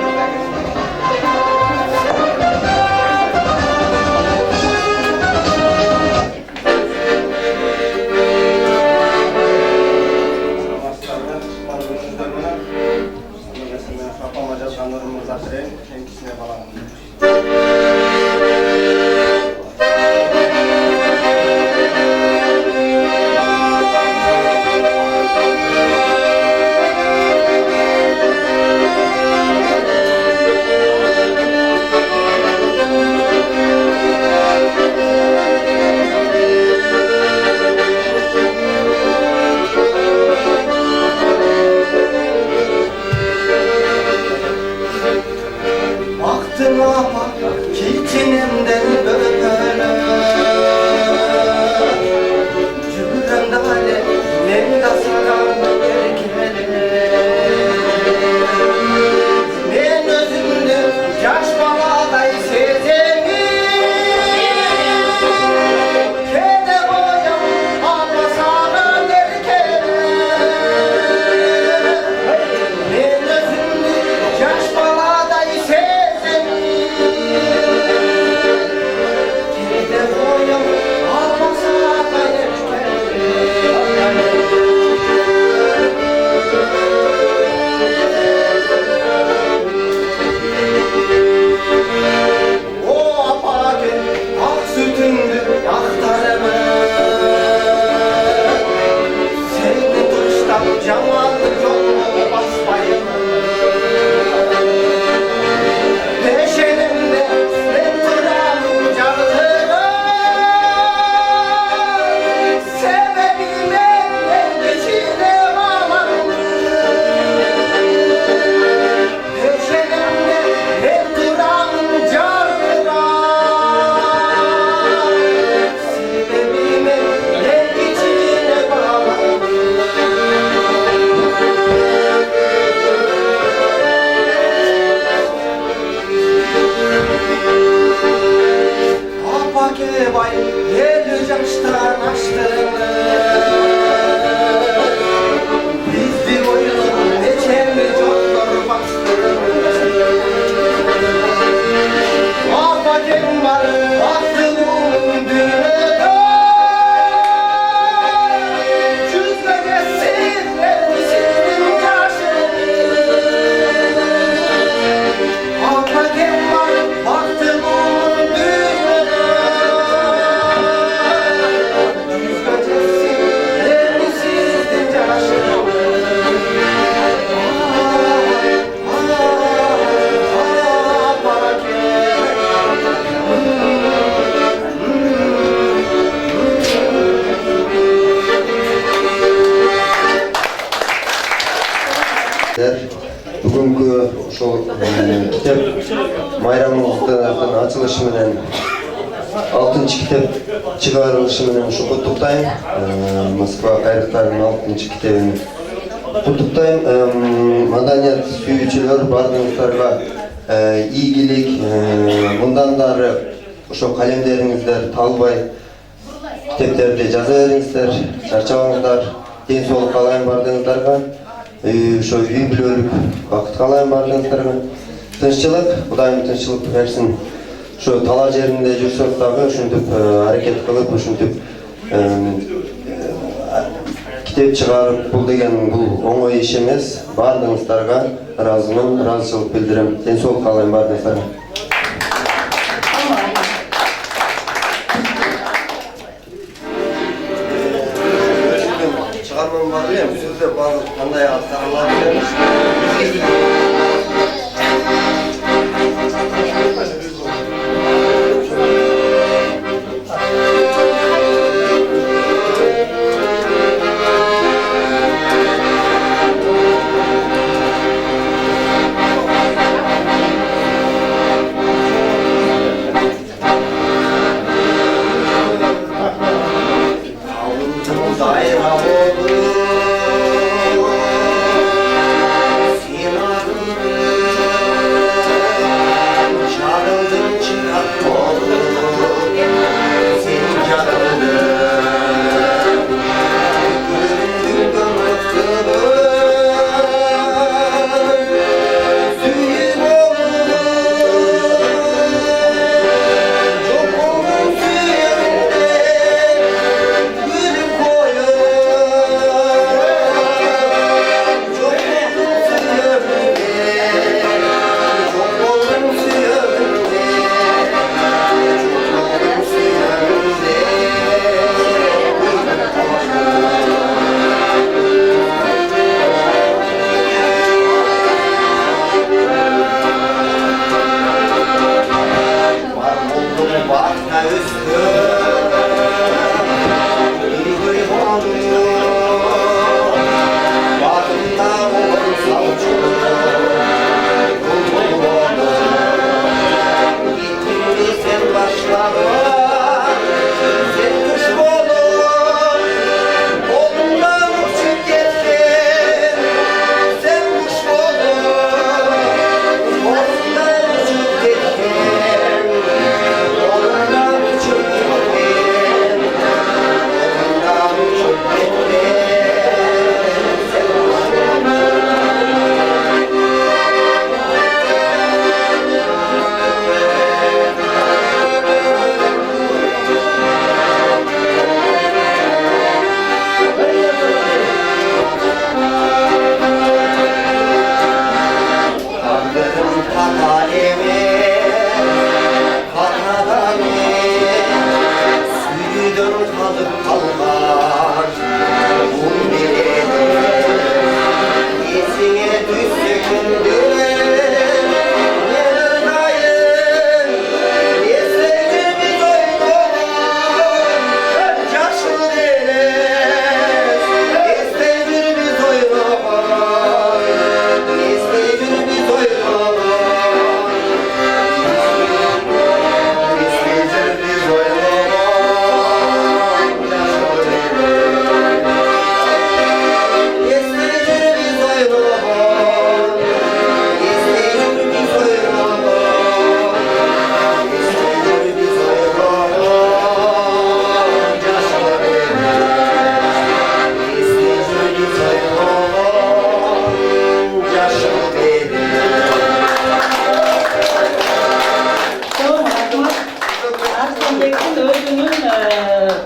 Бүгүнкү ошол китеп майрамыбыздын ачылышы менен 6-чы китеп чыгарылышы менен ушу куттуктайм. Москва кайрыктарынын 6-чы китебин куттуктайм. Маданият сүйүүчүлөр баарыңыздарга ийгилик, мындан дары ошо калемдериңиздер талбай китептерди жаза бериңиздер, чарчабаңыздар, ден соолук каалайм баарыңыздарга. Ошо үй бүлөлүк бакыт каалайм баарыңыздарга. Тынччылык, Кудайым тынччылык берсин. Ошо тала жеринде жүрсөк дагы ушинтип аракет кылып, ушинтип китеп чыгарып, бул деген бул оңой иш эмес. Баарыңыздарга ыраазымын, ыраазычылык билдирем. Ден соолук каалайм баарыңыздарга. Чыгармам бар эле, бизде баардык кандай аттарлар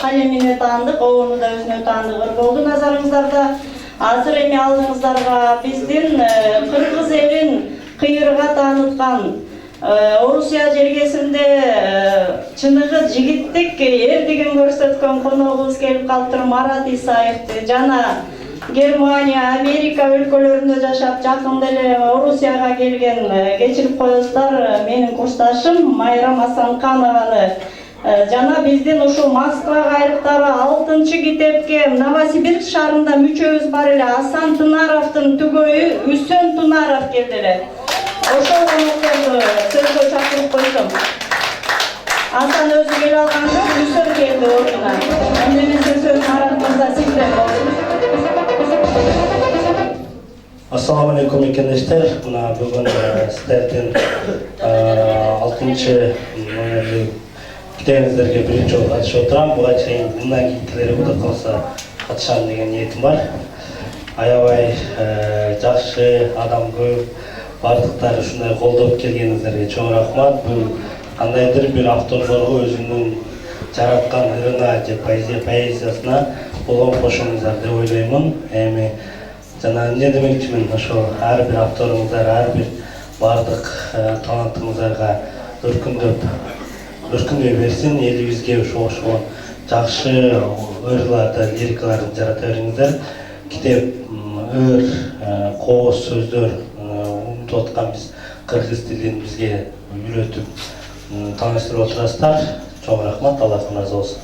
Kalemine tanıdık, oğunu da özüne tanıdık oldu nazarınızlarda. Hazır emi aldığınızlarga bizdin Kırgız elin kıyırga tanıtkan Орусия жергесинде чыныгы жигиттик эрдигин көрсөткөн коногубуз келип калыптыр Марат Исаевди жана Германия, Америка өлкөлөрүндө жашап жакында эле Орусияга келген кечирип коесуздар менин курсташым Майрам Асанканованы жана биздин ушул Москва кайрыктагы 6-китепке Новосибирск шаарында мүчөбүз бар эле Асан Тунаровдун түгөйү Үсөн Тунаров келди эле. Ошол конокторду сөзгө чакырып койдум. Асан өзү келе алган жок, Үсөн келди ордуна. Эмесе сөз Марат мырза сизде болсун. Assalamu alaikum ekendештер. Мына бүгүн сиздердин 6-чы китебиңиздерге биринчи жолу катышып отурам. Буга чейин мындан кийинкилери Кудай калса катышам деген ниетим бар. Аябай жакшы адам көп. Бардыктары ушундай колдоп келгениңиздерге чоң рахмат. Бул кандайдыр бир авторлорго өзүнүн жараткан ырына же поэзиясына болгон кошумуңуздар деп ойлоймун. Эми жана эмне демекчимин, ошол ар бир авторуңуздар, ар бир бардык талантыңыздарга өркүндөй берсин, элибизге ошол жакшы ырларды, лирикаларды жарата бериңиздер. Китеп ыр, кооз сөздөр унутуп аткан биз кыргыз тилин бизге үйрөтүп тааныштырып отурасыздар. Чоң рахмат, Аллахтан разы болсун.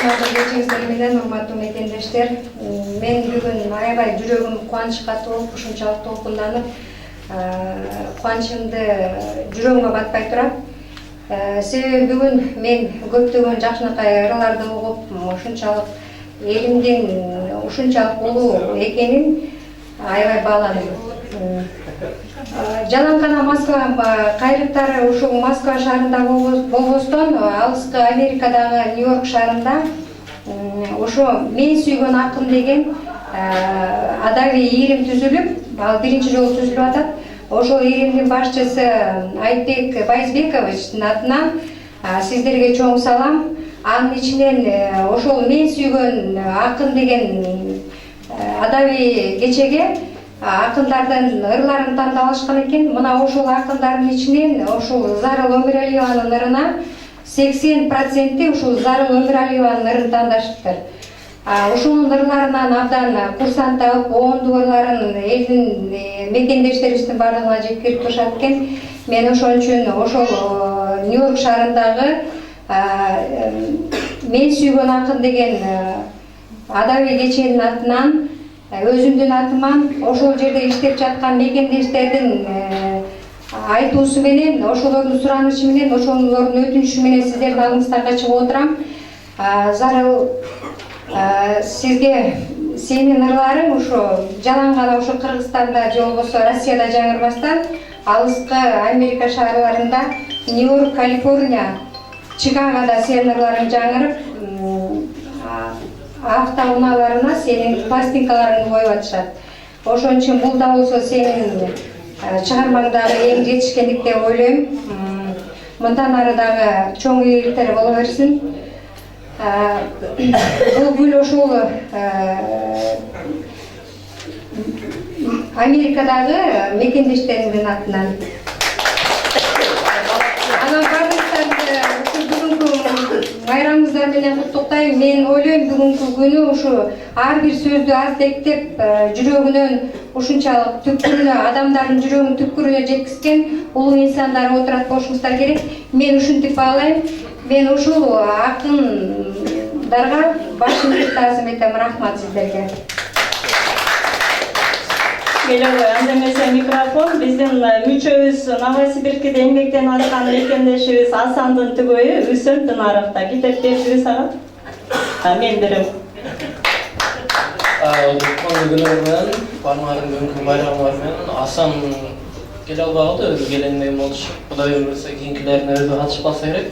Кечиңиздер менен урматтуу мекендештер, мен бүгүн аябай жүрөгүм кубанычка толуп, ушунчалык толкунданып, кубанычымды жүрөгүмө батпай турат. Себеби бүгүн мен көптөгөн жакшынакай ырларды угуп, ушунчалык элимдин ушунчалык улуу экенин аябай бааладым. Жаланкана Москва кайрыктары ушул Москва шаарында болбостон, алыскы Америкадагы Нью-Йорк шаарында ошо мен сүйгөн акын деген адаби ийрим түзүлүп, ал биринчи жолу түзүлүп атат. Ошол ийримдин башчысы Айтбек Байызбековичтин атынан сиздерге чоң салам. Анын ичинен ошол мен сүйгөн акын деген адаби кечеге акындардын ырларын тандап алышкан экен. Мына ошол акындардын ичинен ошол Зарыл Өмүралиеванын ырына 80% ушул Зарыл Өмүралиеванын ырын тандашыптыр. Ушунун ырларынан абдан курсант алып, оонду ырларын элдин мекендештерибиздин баардыгына жеткирип турушат экен. Мен ошон үчүн ошол Нью-Йорк шаарындагы Мен сүйгөн акын деген адаби кеченин атынан, өзүмдүн атыман ошол жерде иштеп жаткан мекендештердин айтуусу менен, ошолордун суранышы менен, ошолордун өтүнүшү менен сиздердин алдыңыздарга чыгып отурам. Зарыл сизге сенин ырларың ошо жалаң гана ошо Кыргызстанда же болбосо Россияда жаңырбастан, алыскы Америка шаарларында, Нью-Йорк, Калифорния, Чикагода сенин ырларың жаңырып, автоунааларына сенин пластинкаларыңды коюп атышат. Ошон үчүн бул да болсо сенин чыгармаңдагы эң жетишкендик деп ойлойм. Мындан ары дагы чоң ийгиликтер боло берсин. Бул гүл ошол Америкадагы мекендештеримдин атынан. Анан баардыгыңыздарды бүгүнкү майрамыңыздар менен куттуктайм. Мен ойлойм бүгүнкү күнү ушу ар бир сөздү аздектеп жүрөгүнөн ушунчалык түпкүрүнө, адамдардын жүрөгүнүн түпкүрүнө жеткизген улуу инсандар отурат болушуңуздар керек. Мен ушинтип баалайм. Мен ушул акындарга башымды таазим этем. Рахмат сиздерге. Анда эмесе микрофон биздин мүчөбүз Новосибирскиде эмгектенип аткан мекендешибиз Асандын түгөйү Үсөн Тынарыкта. Китеп берсиңиз ага. Мен берем. Бүгүнкү күнү менен, бармарын бүгүнкү байрамыңар менен Асан келе албагылы, өзү келеңдеген болушу. Кудай өбүрсө кийинкилерине өзү катышпаса керек.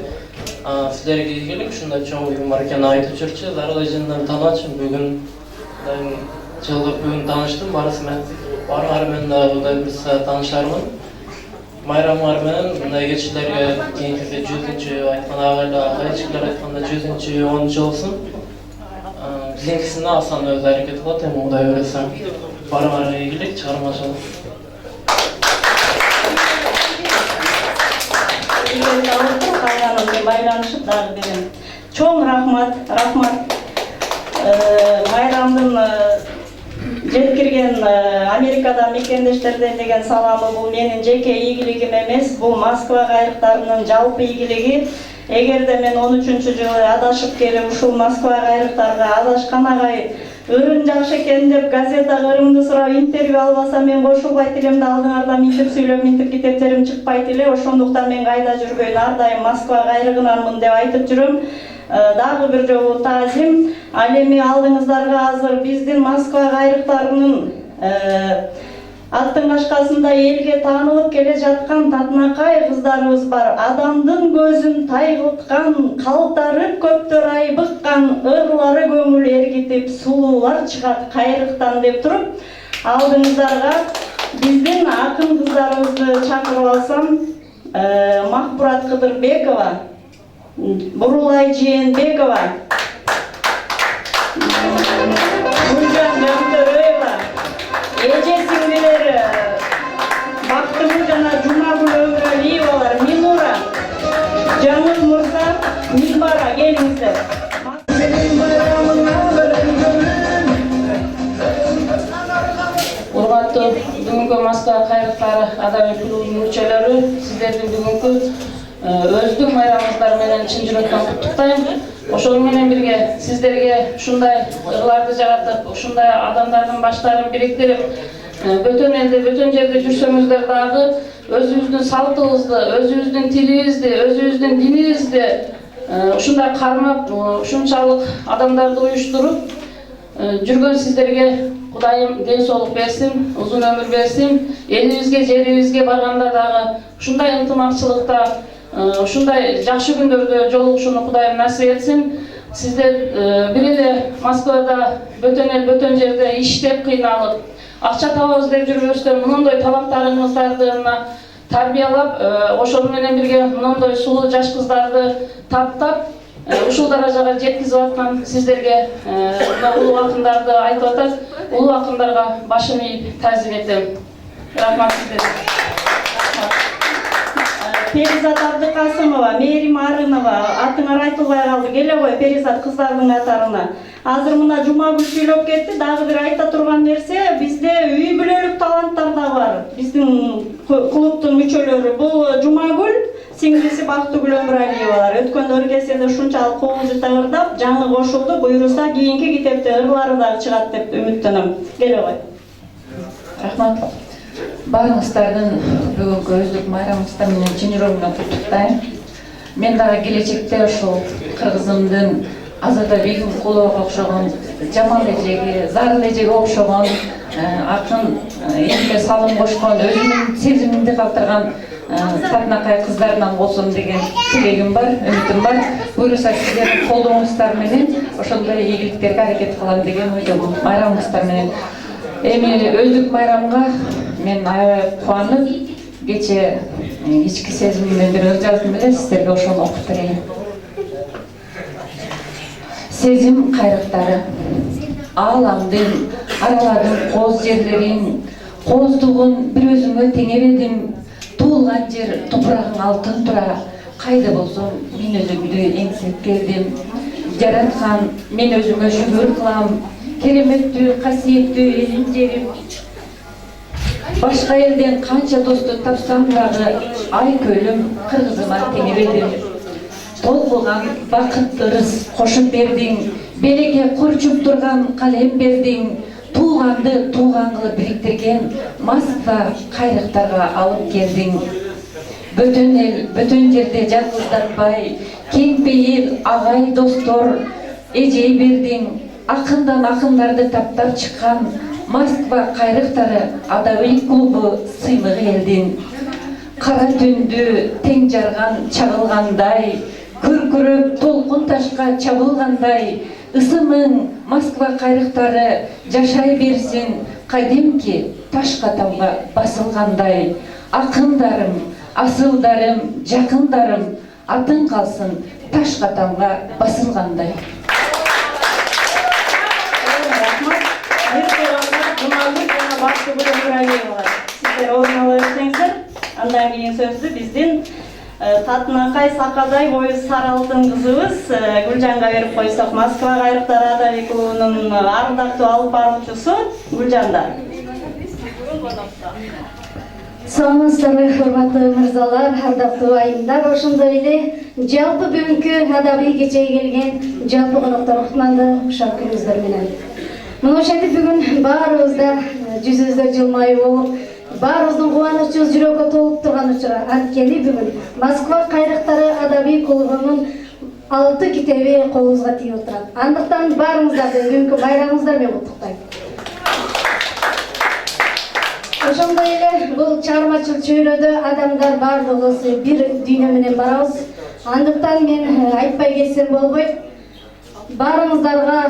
Силерге ийгилик, ушундай чоң уюм бар экенин айтып жүрчү. Зарыл эжемден таанычым бүгүн жылдык бүгүн тааныштым, барысы менен барыңар менен дагы Кудай буйрса таанышармын. Майрамыңар менен мындай кечилерге кийинкиде 100-чү айткан ага эчкилер айтканда 100-чү 10-чу болсун. Bizimkisinde Hasan öz hareket kılat hem Kудай öğretsen. Barımara ilgilik çıkarmaşalım. Baylanışıp dağı benim. Çok rahmat. Bayramdın жеткирген Америкада мекендештерден деген саламы бул менин жеке ийгилигим эмес, бул Москва кайрыктарынын жалпы ийгилиги. Эгерде мен 13-жылы адашып келип ушул Москва кайрыктарга адашкан агай өрүн жакшы экен деп газетага ырымды сурап интервью албаса мен кошулбайт элем да, алдыңарда минтип сүйлөп, минтип китептерим чыкпайт эле. Ошондуктан мен кайда жүргөн ар дайым Москва кайрыгынанмын деп айтып жүрөм. Дагы бир жолу таазим. Ал эми алдыңыздарга азыр биздин Москва кайрыктарынын аттын кашкасында элге таанылып келе жаткан татынакай кыздарыбыз бар. Адамдын көзүн тайгылткан, калтарып көптөр айбыккан, ырлары көңүл эргитип, сулуулар чыгат кайрыктан деп туруп, алдыңыздарга биздин акын кыздарыбызды чакырып алсам, Махбурат Кыдырбекова, Бурулай Жээнбекова, Гүлжан Жантөрөева, эже сиңдилери Бактыгүл жана Жумагүл Өмүралиевалар, Минура, Жаңыл Мурза, Милбара, келиңиздер. Урматтуу бүгүнкү Москва кайрыктары адаби клубунун мүчөлөрү, сиздердин бүгүнкү өздүк майрамыңыздар менен чын жүрөктөн куттуктайм. Ошол менен бирге сиздерге ушундай ырларды жаратып, ушундай адамдардын баштарын бириктирип, бөтөн элде, бөтөн жерде жүрсөңүздөр дагы өзүбүздүн салтыбызды, өзүбүздүн тилибизди, өзүбүздүн динибизди ушундай кармап, ушунчалык адамдарды уюштуруп жүргөн сиздерге Кудайым ден соолук берсин, узун өмүр берсин. Элибизге, жерибизге барганда дагы ушундай ынтымакчылыкта, ушундай жакшы күндөрдө жолугушууну Кудайым насип этсин. Сиздер бир эле Москвада бөтөн эл, бөтөн жерде иштеп кыйналып, акча табабыз деп жүрбөстөн мындай таланттарыңыздарды тарбиялап, ошол менен бирге мындай сулуу жаш кыздарды таптап, ушул даражага жеткизип аткан сиздерге улуу акындарды айтып атат. Улуу акындарга башым ийип таазим этем. Рахмат сиздерге. Перизат Абдыкасымова, Мээрим Арынова, атыңар айтылбай калды. Келе кой Перизат кыздардын катарына. Азыр мына Жумагүл сүйлөп кетти, дагы бир айта турган нерсе, бизде үй бүлөлүк таланттар да бар. Биздин клубтун мүчөлөрү. Бул Жумагүл, сиңдиси Бактыгүл Өмүралиевалар. Өткөндөрү келсе да ушунчалык кол жыта ырдап, жаңы кошулду. Буйруса кийинки китепте ырлары дагы чыгат деп үмүттөнөм. Келе кой. Рахмат. Баарыңыздардын бүгүнкү өздүк майрамыңыздар менен чын жүрөгүмдөн куттуктайм. Мен дагы келечекте ушул кыргызымдын Азада Бегимкулова окшогон, Жамал эжеге, Зарыл эжеге окшогон акын эмге салым кошкон, өзүмдүн сезимимди калтырган Татнакай кыздарынан болсун деген тилегим бар, үмүтүм бар. Буюрса сиздердин колдооңуздар менен ошондой ийгиликтерге аракет кылам деген ойдомун. Майрамыңыздар менен. Эми өздүк майрамга мен аябай кубанып, кече ички сезимимден бир ыр жаздым эле, сиздерге ошону окуп берейин. Сезим кайрыктары. Ааламдын араладым коз жерлерин, коздугун бир өзүмө теңебедим. Туылган жер топурагың алтын тура, кайда болсом мен өзүмдү эңсеп келдим. Жараткан мен өзүмө шүгүр кылам, кереметтүү, касиеттүү элим жерим. Башка элден канча досту тапсам дагы, ай көлүм кыргызыма теңебедим. Толкуган бакыт ырыс кошуп бердиң, береке курчуп турган калем бердиң. Тууганды тууган кылып бириктирген Москва кайрыктарга алып келдиң. Бөтөн эл, бөтөн жерде жалгызданбай, кең пейил агай достор эжей бердиң. Акындан акындарды таптап чыккан Москва кайрыктары Адабилик клубу сыймыгы элдин. Кара түндү тең жарган чагылгандай, күркүрөп толкун ташка чабылгандай, ысымың Москва кайрыктары жашай берсин, кадимки таш катамга басылгандай. Акындарым, асылдарым, жакындарым, атың калсын таш катамга басылгандай. Бактыгүл Өмүралиевалар. Сиздер орун ала берсеңиздер, андан кийин сөздү биздин Татнакай Сакадай бою сары алтын кызыбыз Гүлжанга берип койсок, Москва кайрыктары Адабилик клубунун ардактуу алып баруучусу Гүлжанда. Саламатсыздарбы, урматтуу мырзалар, ардактуу айымдар. Ошондой эле жалпы бүгүнкү Адабилик кечеге келген жалпы коноктор кутманды ушак күнүңүздөр менен. Мына ошентип бүгүн баарыбызда жүзүбүздө жылмайуу болуп, баарыбыздын кубанычыбыз жүрөккө толуп турган учура. Анткени бүгүн Москва кайрыктары Адабилик клубунун 6 китеби колубузга тийип турат. Андыктан баарыңыздарды бүгүнкү майрамыңыздар менен куттуктайм. Ошондой эле бул чыгармачыл чөйрөдө адамдар баардыгыбыз бир дүйнө менен барабыз. Андыктан мен айтпай кетсем болбойт. Баарыңыздарга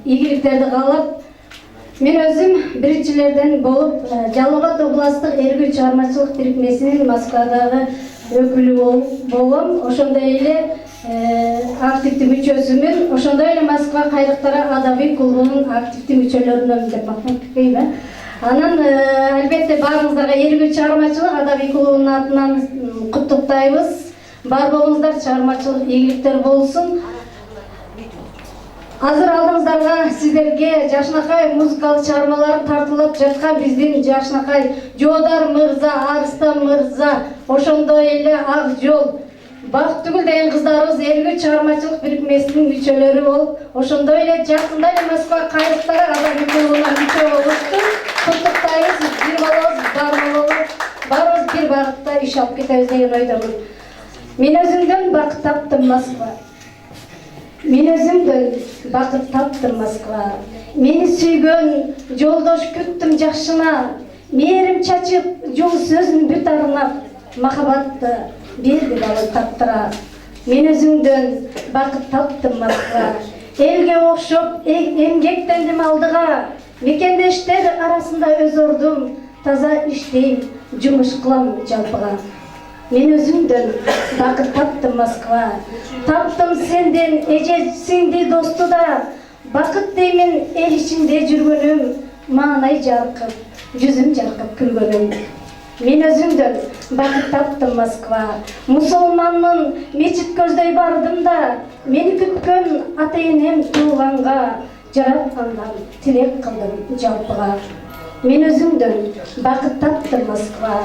ийгиликтерди каалап, мен өзүм биринчилерден болуп, Жалал Абад областтык эргүү чыгармачылык бирикмесинин Москвадагы өкүлү болгом. Ошондой эле активдүү мүчөсүмүн. Ошондой эле Москва кайрыктары Адабилик клубунун активдүү мүчөлөрүнөн деп мактап кетпейм. Анан албетте баарыңыздарга эргүү чыгармачылык Адабилик клубунун атынан куттуктайбыз. Бар болуңуздар, чыгармачылык ийгиликтер болсун. Азыр алдыңыздарга сиздерге Жашнакай музыкалык чыгармаларын тартылып жаткан биздин Жашнакай Жоодар мырза, Арыстан мырза, ошондой эле Ак жол, Бактыгүл деген кыздарыбыз эргүү чыгармачылык бирикмесинин мүчөлөрү болуп, ошондой эле жакында эле Москва кайрыктары Адабилик клубуна мүчө болушту. Куттуктайбыз, бир болобуз, бар болобуз, баарыбыз бир багытта иш алып кетебиз деген ойдомун. Мен өзүмдөн бакыт таптым Москва. Мен өзүмдөн бакыт таптым Москва. Мени сүйгөн жолдош күттүм жакшына. Мээрим чачып, жол сөзүн бүт арнап, махабатты берди дагы таптыра. Мен өзүмдөн бакыт таптым Москва. Элге окшоп эмгектендим алдыга. Мекендештер арасында өз ордум, таза иштейм, жумуш кылам жалпыга. Мен өзүмдөн бакыт таптым Москва. Таптым сенден эжесиңди досту да. Бакыт деймин эл ичинде жүргөнүм, маанай жаркып, жүзүм жаркып күлгөнүм. Мен өзүмдөн бакыт таптым Москва. Мусулманмын, мечит көздөй бардым да, мени күткөн ата-энем туулганга, жараткандан тилек кылдым жалпыга. Мен өзүмдөн бакыт таптым Москва.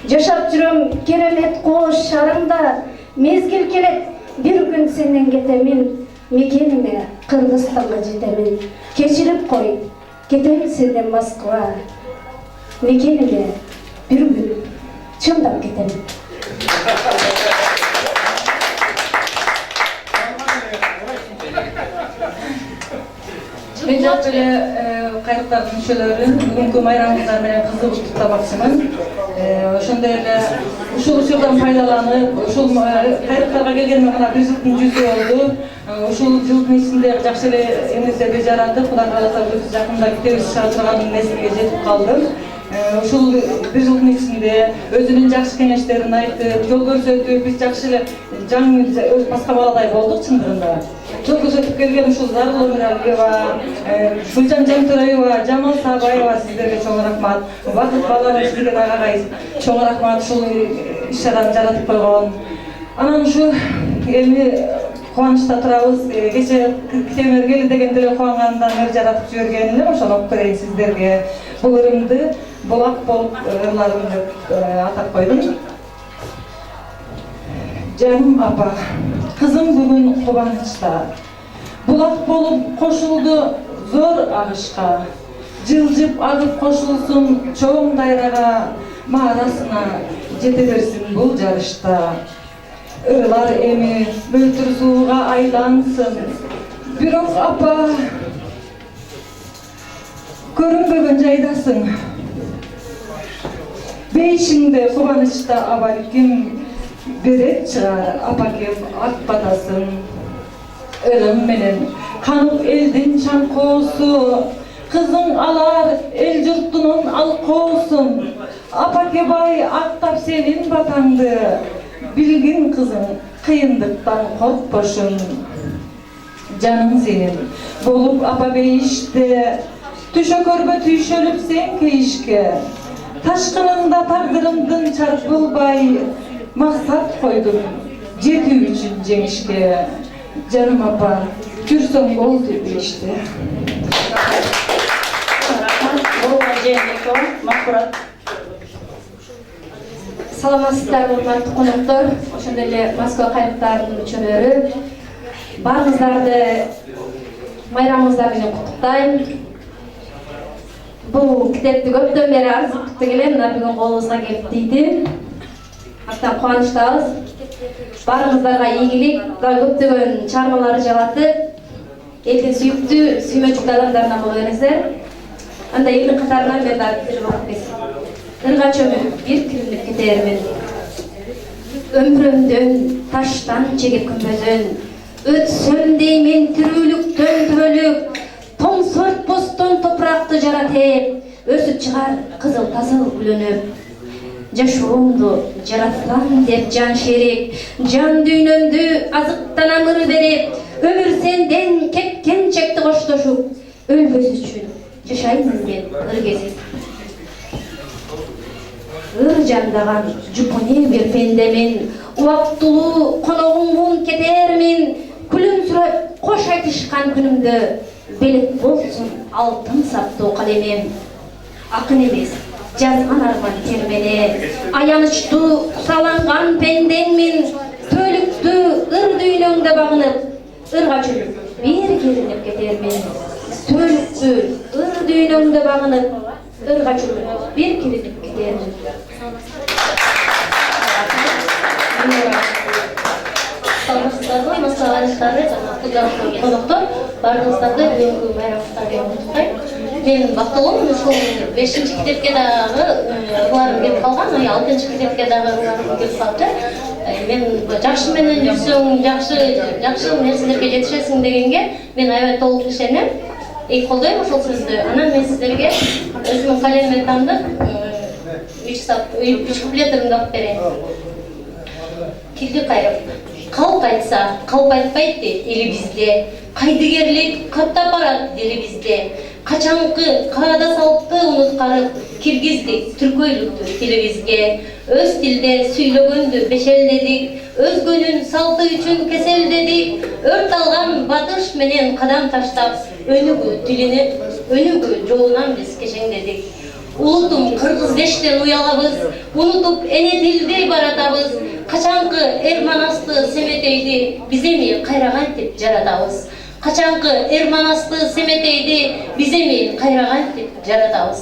Жашап жүрөм керемет кош шарымда, мезгил келет, бир күн сенден кетемин, мекениме Кыргызстанга жетемин. Кечирип кой, кетем сенден Москва. Мекениме bir gün çıldak gidelim. Мен жалпы эле кайрыктардын мүчөлөрүн бүгүнкү майрамыңыздар менен кызыгып куттабакчымын. Ошондой эле ушул учурдан пайдаланып, ушул кайрыктарга келгениме мына бир жылдын жүзү болду. Ушул жылдын ичинде жакшы эле эмнелерди жаратып, Кудай кааласа өтө жакында китебиз чыга турган мезгилге жетип калдым. Ушул бир жылдын ичинде өзүнүн жакшы кеңештерин айтып, жол көрсөтүп, биз жакшы эле жаңы башка баладай болдук чындыгында. Жол көрсөтүп келген ушул Зарыл Өмүралиева, Гүлжан Жантөреева, Жамал Сабаева сиздерге чоң рахмат. Бакыт балалар сизге дагы чоң рахмат ушул иш-чараны жаратып койгон. Анан ушу эми кубанычта турабыз. Кече Темиргели дегенде эле кубангандан ыр жаратып жиберген элем, ошону окуп берейин сиздерге. Бул ырымды булак болуп ырларым деп атап койдум. Жаным апа, кызым бүгүн кубанычта. Булак болуп кошулду зор агышка. Жылжып агып кошулсун чоң дайрага, маарасына жете берсин бул жарышта. Ырлар эми мөлтүр сууга айлансын. Бирок апа, көрүнбөгөн жайдасың. Бейишиңде кубанычта абалким берет чыгар апакем ак батасын. Ырым менен канып элдин чаңкоосу, кызың алар эл журтунун алкоосун. Апаке бай актап сенин батаңды, билгин кызың кыйындыктан коркпошун. Жаның сенин болуп апа бейиште, түшөкөргө түйшөлүп сен кейишке. Ташкынында тагдырымдын чарпылбай, максат койдум жетүү үчүн жеңишке. Жаным апа, жүрсөң болду бейиште. Саламатсыздарбы, урматтуу коноктор, ошондой эле Москва кайрыктарынын мүчөлөрү. Баарыңыздарды майрамыңыздар менен куттуктайм. Бул китепти көптөн бери арзып күттү келем, мына бүгүн колубузга келип тийди. Абдан кубанычтабыз. Баарыңыздарга ийгилик, көптөгөн чыгармалар жаратып, элдин сүйүктүү, сүймөчүктүү адамдарынан боло бериңиздер. Анда элдин катарынан мен дагы кирип атпайсың. Ырга чөмүп бир киринип кетермин. Өмүрүмдөн таштан чегип күнбөзөн, өтсөм деймин тирүүлүктөн түбөлүк, тоңсортпостон топуракты жаратып, өсүп чыгар кызыл тазыл гүлөнүп. Жашоомду жараткан деп жан шерик, жан дүйнөмдү азыктан амыр берип, өмүр сенден кеткен чекти коштошуп, өлбөс үчүн жашаймын мен ыр кезип. Ыр жандаган жупуне бир пендемин, убактылуу коногуңмун кетермин, күлүмсүрөп кош айтышкан күнүмдө, белек болсун алтын саптуу калемим. Акын эмес, жазган арман термени, аянычтуу саланган пендеңмин, төлүктүү ыр дүйнөңдө багынып, ырга чөмүп бир керинип кетермин. Төлүктүү ыр дүйнөңдө багынып, ырга чөмүп бир керинип кетермин. Саламатсыздарбы, Москва кайрыктары жана коноктор, баарыңыздарды бүгүнкү майрамыңыздар менен куттуктайм. Мен бактылуумун, ушул 5-чи китепке дагы ырларым келип калган, 6-чы китепке дагы ырларым келип калды. Мен жакшы менен жүрсөң, жакшы нерселерге жетишесиң дегенге мен аябай толук ишенем. Колдойм ушул сөздү. Анан мен сиздерге өзүмдүн калемимен тандып, 3 куплетимди окуп берейин. Килди кайрып, калп айтса, калп айтпайт дейт эли бизде. Кайдыгерлик каттап барат дили бизде. Качанкы каада салтты унуткарып, киргиздик, түркөйлүктү тилибизге, өз тилде сүйлөгөндү бешелдедик, өзгөнүн салты үчүн кеселдедик, өрт алган батыш менен кадам таштап, өнүгүү жолунан биз кешеңдедик. Улутум кыргыз дештен уялабыз, унутуп эне тилди баратабыз, качанкы эрманасты семетейди биз эми кайра кантип жаратабыз. Качанкы эрманасты семетейди биз эми кайра кантип жаратабыз.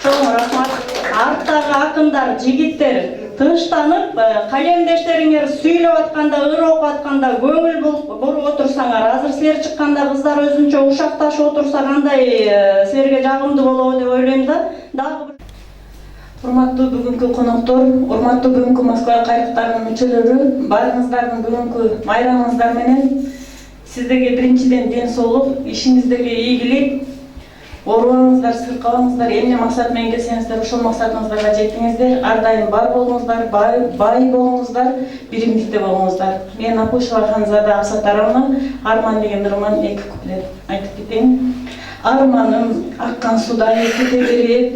Чоң рахмат. Арттагы акындар, жигиттер тынчтанып, калемдештериңер сүйлөп атканда, ыр окуп атканда көңүл буруп отурсаңар, азыр силер чыкканда кыздар өзүнчө ушакташып отурса кандай силерге жагымдуу болобу деп ойлойм да. Дагы Урматтуу бүгүнкү коноктор, урматтуу бүгүнкү Москва кайрыктарынын мүчөлөрү, баарыңыздардын бүгүнкү майрамыңыздар менен сиздерге биринчиден ден соолук, ишиңиздеги ийгилик, оорубаңыздар, сыркабаңыздар, эмне максат менен келсеңиздер, ошол максатыңыздарга жеттиңиздер. Ар дайым бар болуңуздар, бай болуңуздар, биримдикте болуңуздар. Мен Апушева Ханзада Абсатаровна Арман деген ырыман 2 куплет айтып кетейин. Арманым аккан судай кете берет,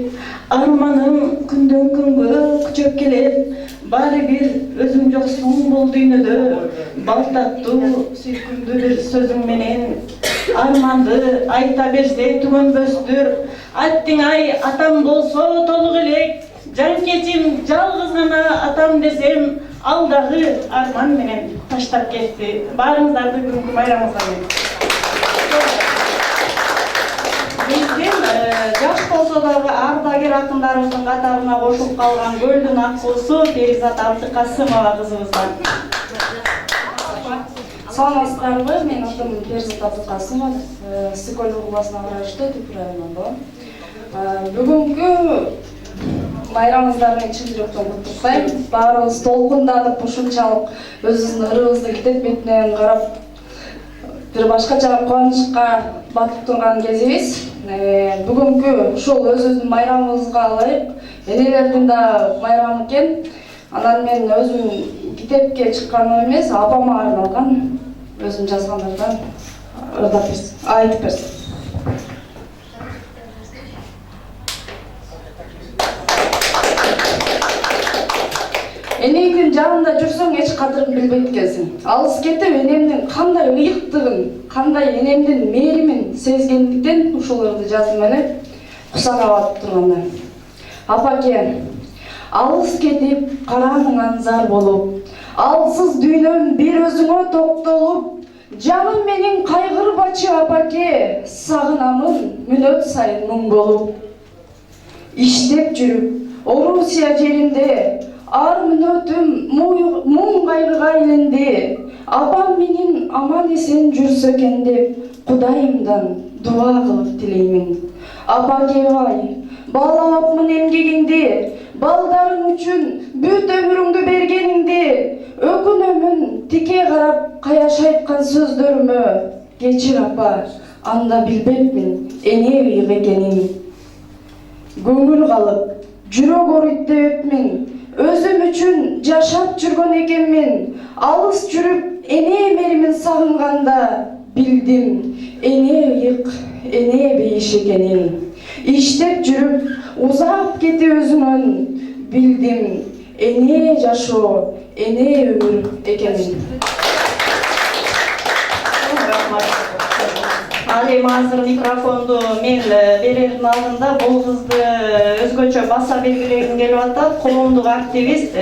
арманым күндөн күнгө күчөп келет. Баары бир өзүң жоксуң бул дүйнөдө, балтаттуу сүйкүмдүү бир сөзүң менен арманды айта берсең түгөнбөстүр. Аттың ай атам болсо толук элек, жан кечим жалгыз гана атам десем, ал дагы арман менен таштап кетти. Баарыңыздарды бүгүнкү майрамыңызга менен. Биздин жаш болсо дагы ардагер акындарыбыздын катарына кошулуп калган көлдүн аккуусу Перизат Абдыкасымова кызыбыздан. Саламатсыздарбы, мен атым Перизат Абдыкасымова, Сыкөл областына караштуу Түп районунан болом. Бүгүнкү майрамыңыздар менен чын жүрөктөн куттуктайм. Баарыбыз толкунданып, ушунчалык өзүбүздүн ырыбызды китеп бетинен карап, бир башкача кубанычка батып турган кезибиз. Бүгүнкү ушул өзүбүздүн майрамыбызга ылайык энелердин да майрамы экен. Анан мен өзүм китепке чыкканым эмес, апама арналган өзүм жазгандардан айтып берсем. Энеңдин жанында жүрсөң эч кадырын билбейт экенсиң. Алыс кетип энемдин кандай ыйыктыгын, кандай энемдин мээримин сезгендиктен ушул ырды жаздым эле. Кусага батып турганда. Апаке, алыс кетип караныңан зар болуп, алсыз дүйнөм бир өзүңө токтолуп, жаным менин кайгырбачы апаке, сагынамын мүнөт сайын мұң болуп. Иштеп жүрүп, Орусия жеринде ар мүнөтүм мұң кайгыга айленди. Апам менин аман эсен жүрсө экен деп, Кудайымдан дуа кылып тилеймин. Апакебай, баалабапмын эмгегиңди, балдарың үчүн бүт өмүрүңдү бергениңди. Өкүнөмүн тике карап каяш айткан сөздөрүмө. Кечир апа, анда билбепмин эне ыйык экенин. Көңүл калып, жүрөк оруйттебепмин, өзүм үчүн жашап жүргөн экенмин. Алыс жүрүп эне мээримин сагынганда, билдим эне ыйык, эне бейиш экенин. Иштеп жүрүп, узап кетип өзүңөн, билдим эне жашоо, эне өмүр экенин. Ал эми азыр микрофонду мен берердин алдында бул кызды өзгөчө баса белгилегим келип атат. Коомдук активист,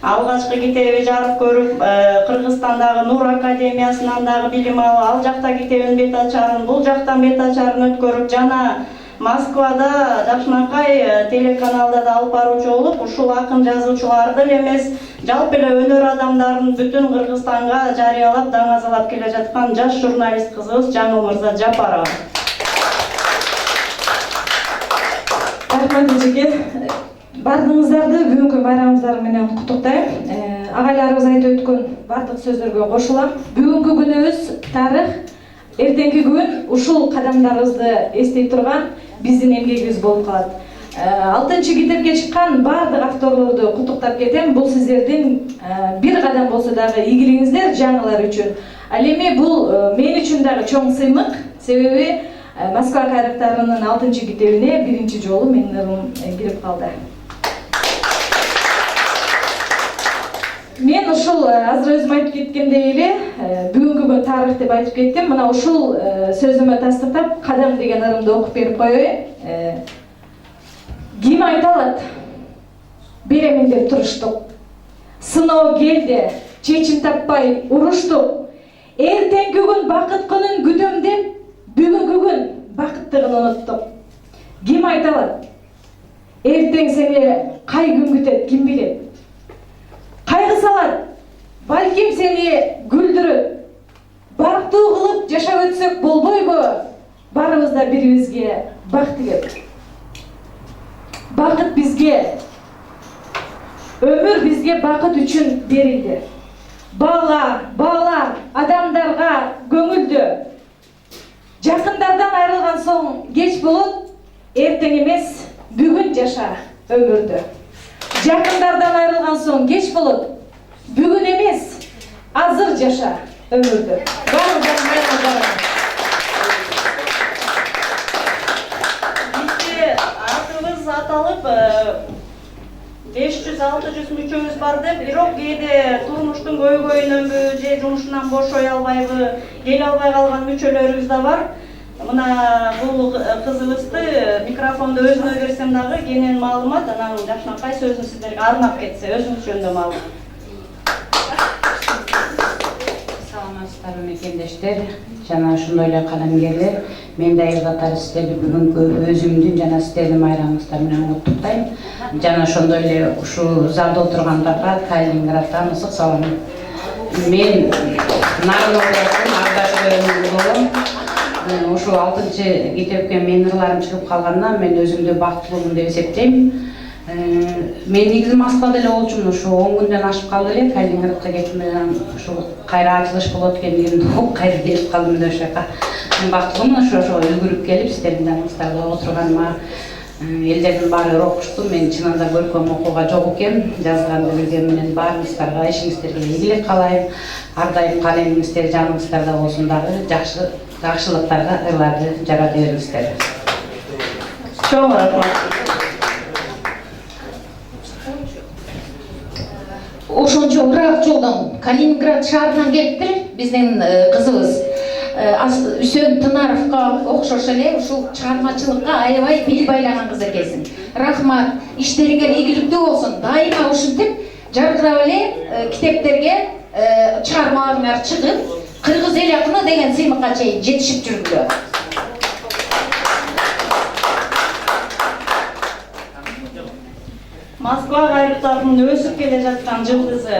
алгачкы китеби жарык көрүп, Кыргызстандагы Нур академиясынан дагы билим алып, ал жакта китебин бет ачарын, бул жактан бет ачарын өткөрүп, жана Москвада Жакшынакай телеканалда да алып баруучу болуп, ушул акын жазуучуларды эмес, жалпы эле өнөр адамдарын бүтүн Кыргызстанга жарыялап, даңазалап келе жаткан жаш журналист кызыбыз Жаңыл Мырза Жапарова. Рахмат эжеке. Бардыгыңыздарды бүгүнкү майрамыңыздар менен куттуктайм. Агайларыбыз айтып өткөн бардык сөздөргө кошулам. Бүгүнкү күнүбүз тарых, эртеңки күн ушул кадамдарыбызды эстей турган биздин эмгегибиз болуп калат. 6-чы китепке чыккан бардык авторлорду куттуктап кетем. Бул сиздердин бир кадам болсо дагы ийгилигиңиздер жаңылар үчүн. Ал эми бул мен үчүн дагы чоң сыймык. Себеби Москва кайрактарынын 6-чы китебине биринчи жолу менин ырым кирип калды. Мен ушул азыр өзүм айтып кеткендей эле бүгүнкү күн тарых деп айтып кеттим. Мына ушул сөзүмө тастыктап кадам деген ырымды окуп берип коеюн. Ким айта алат? Беремин деп туруштук. Сыноо келди, чечим таппай уруштук. Эртеңки күн бакыт күнүн күтөм деп, бүгүнкү күн бакыттыгын унуттук. Ким айта алат? Эртең сени кай күн күтөт, ким билет? Кайгы салат, балким сени күлдүрөт. Бактуу кылып жашап өтсөк болбойбу? Барыбыз да бирибизге бак тилеп. Бакыт бизге, өмүр бизге бакыт үчүн берилди. Бала, адамдарга көңүлдү. Жакындардан айрылган соң кеч болот, эртең эмес, бүгүн жаша өмүрдү. Жакындардан айрылган соң кеч болот, бүгүн эмес, азыр жаша өмүрдү. Бизде атыбыз аталып 500-600 мүчөбүз бар деп, бирок кээде турмуштун көйгөйүнөнбү же жумушунан бошой албайбы, келе албай калган мүчөлөрүбүз да бар. Мына бул кызыбызды микрофонду өзүнө берсем дагы кенен маалымат, анан Жакшынакай сөзүн сиздерге арнап кетсе, өзүңүз жөнүндө маалымат. Саламатсыздарбы мекендештер, жана ошондой эле калемгерлер. Мен да эл катары сиздерди бүгүнкү өзүмдүн жана сиздердин майрамыңыздар менен куттуктайм. Жана ошондой эле ушул залда отургандарга Калининграддан ысык салам. Мен Нарынбектин Ардашбеков болом. Ушул 6-чы китепке менин ырларым чыгып калганына мен өзүмдү бактылуумун деп эсептейм. Мен негизи Москвада эле болчумун, ушу 10 күндөн ашып калды эле. Калининградка кетип менен ушул кайра ачылыш болот экендигин угуп кайра келип калдым да ошол жака. Мен бактылуумун ошо үлгүрүп келип сиздердин жаныңыздарда отурганыма. Элдердин баары окушту, мен чынында көркөм окууга жок экем. Жазганды билген менен баарыңыздарга, ишиңиздерге ийгилик каалайм. Ар дайым калемиңиздер жаныңыздарда болсун дагы, жакшылыктарга ырларды жарата бериңиздер. Чоң рахмат. Ошончо ырак жолдон Калининград шаарынан келиптир биздин кызыбыз. Үсөн Тынаровго окшош эле ушул чыгармачылыкка аябай бел байлаган кыз экенсиң. Рахмат, иштериңер ийгиликтүү болсун. Дайыма ушинтип жаркырап эле китептерге чыгармаларыңар чыгып, кыргыз эл акыны деген сыймыкка чейин жетишип жүргүлөр. Москва кайрыктарынын өсүп келе жаткан жылдызы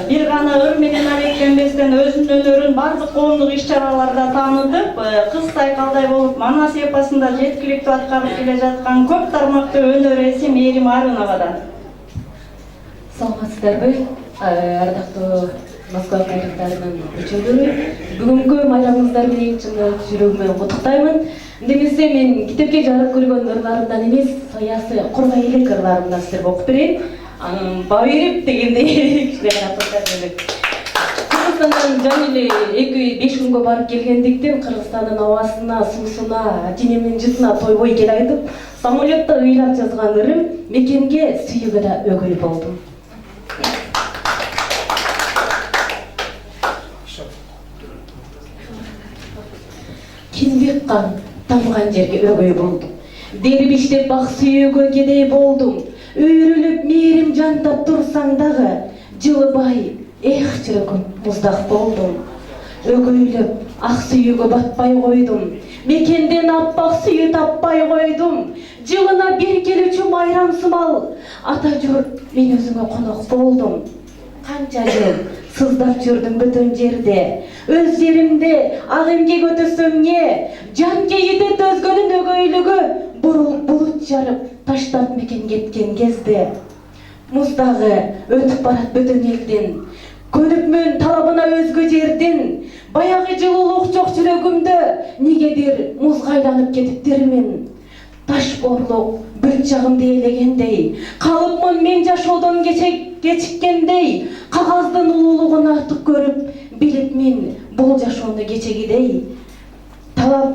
бир гана ыр менен алектенбестен өзүнүн өнөрүн бардык коомдук иш-чараларда таанытып, кыз сайкалдай болуп Манас эпосунда жеткиликтүү аткарып келе жаткан көп тармактуу өнөр ээси Мээрим Арыновадан. Саламатсыздарбы, ардактуу Москва кайрыктарынын мүчөлөрү. Бүгүнкү майрамыңыздар менен чын жүрөгүмөн куттуктаймын. Демесе мен китепке жарык көргөн ырларымдан эмес, саясий кургай элек ырларымдан сиздерге окуп берейин. Ба берип дегендей кичине карап элек. Кыргызстандан жан эле 2-5 күнгө барып келгендиктен Кыргызстандын абасына, суусуна, тинемин жытына тойбой кел айтып, самолетто ыйлап жазган ырым мекенге сүйүүгө да өгөй болдум. Кинбек кан тамган жерге өгөй болдум. Дербиштеп бак сүйүүгө кедей болдум. Үйрүлүп мээрим жантап турсаң дагы, жылыбай, эх жүрөгүм муздак болдум. Өгөйлөп ак сүйүүгө батпай койдум. Мекенден аппак сүйүү таппай койдум. Жылына бир келүүчү майрам сымал. Ата журт, мен өзүңө конок болдум. Канча жыл сыздап жүрдүм бүтүн жерде. Өз жеримде ак эмгек өтөсөм не, жан кейитет өзгөнүн өгөйлүгү, булут жарып таштап мекен кеткен кезде. Муздагы өтүп барат бүтүн элдин, көнүпмүн талабына өзгө жердин. Баягы жылуулук жок жүрөгүмдө, негедир музга айланып кетиптирмин. Таш борлук бір чағымды елегендей, қалыпмын мен жашоодон кечиккендей, кагаздын улуулугун артык көрүп, билип мен бул жашоону кечегидей.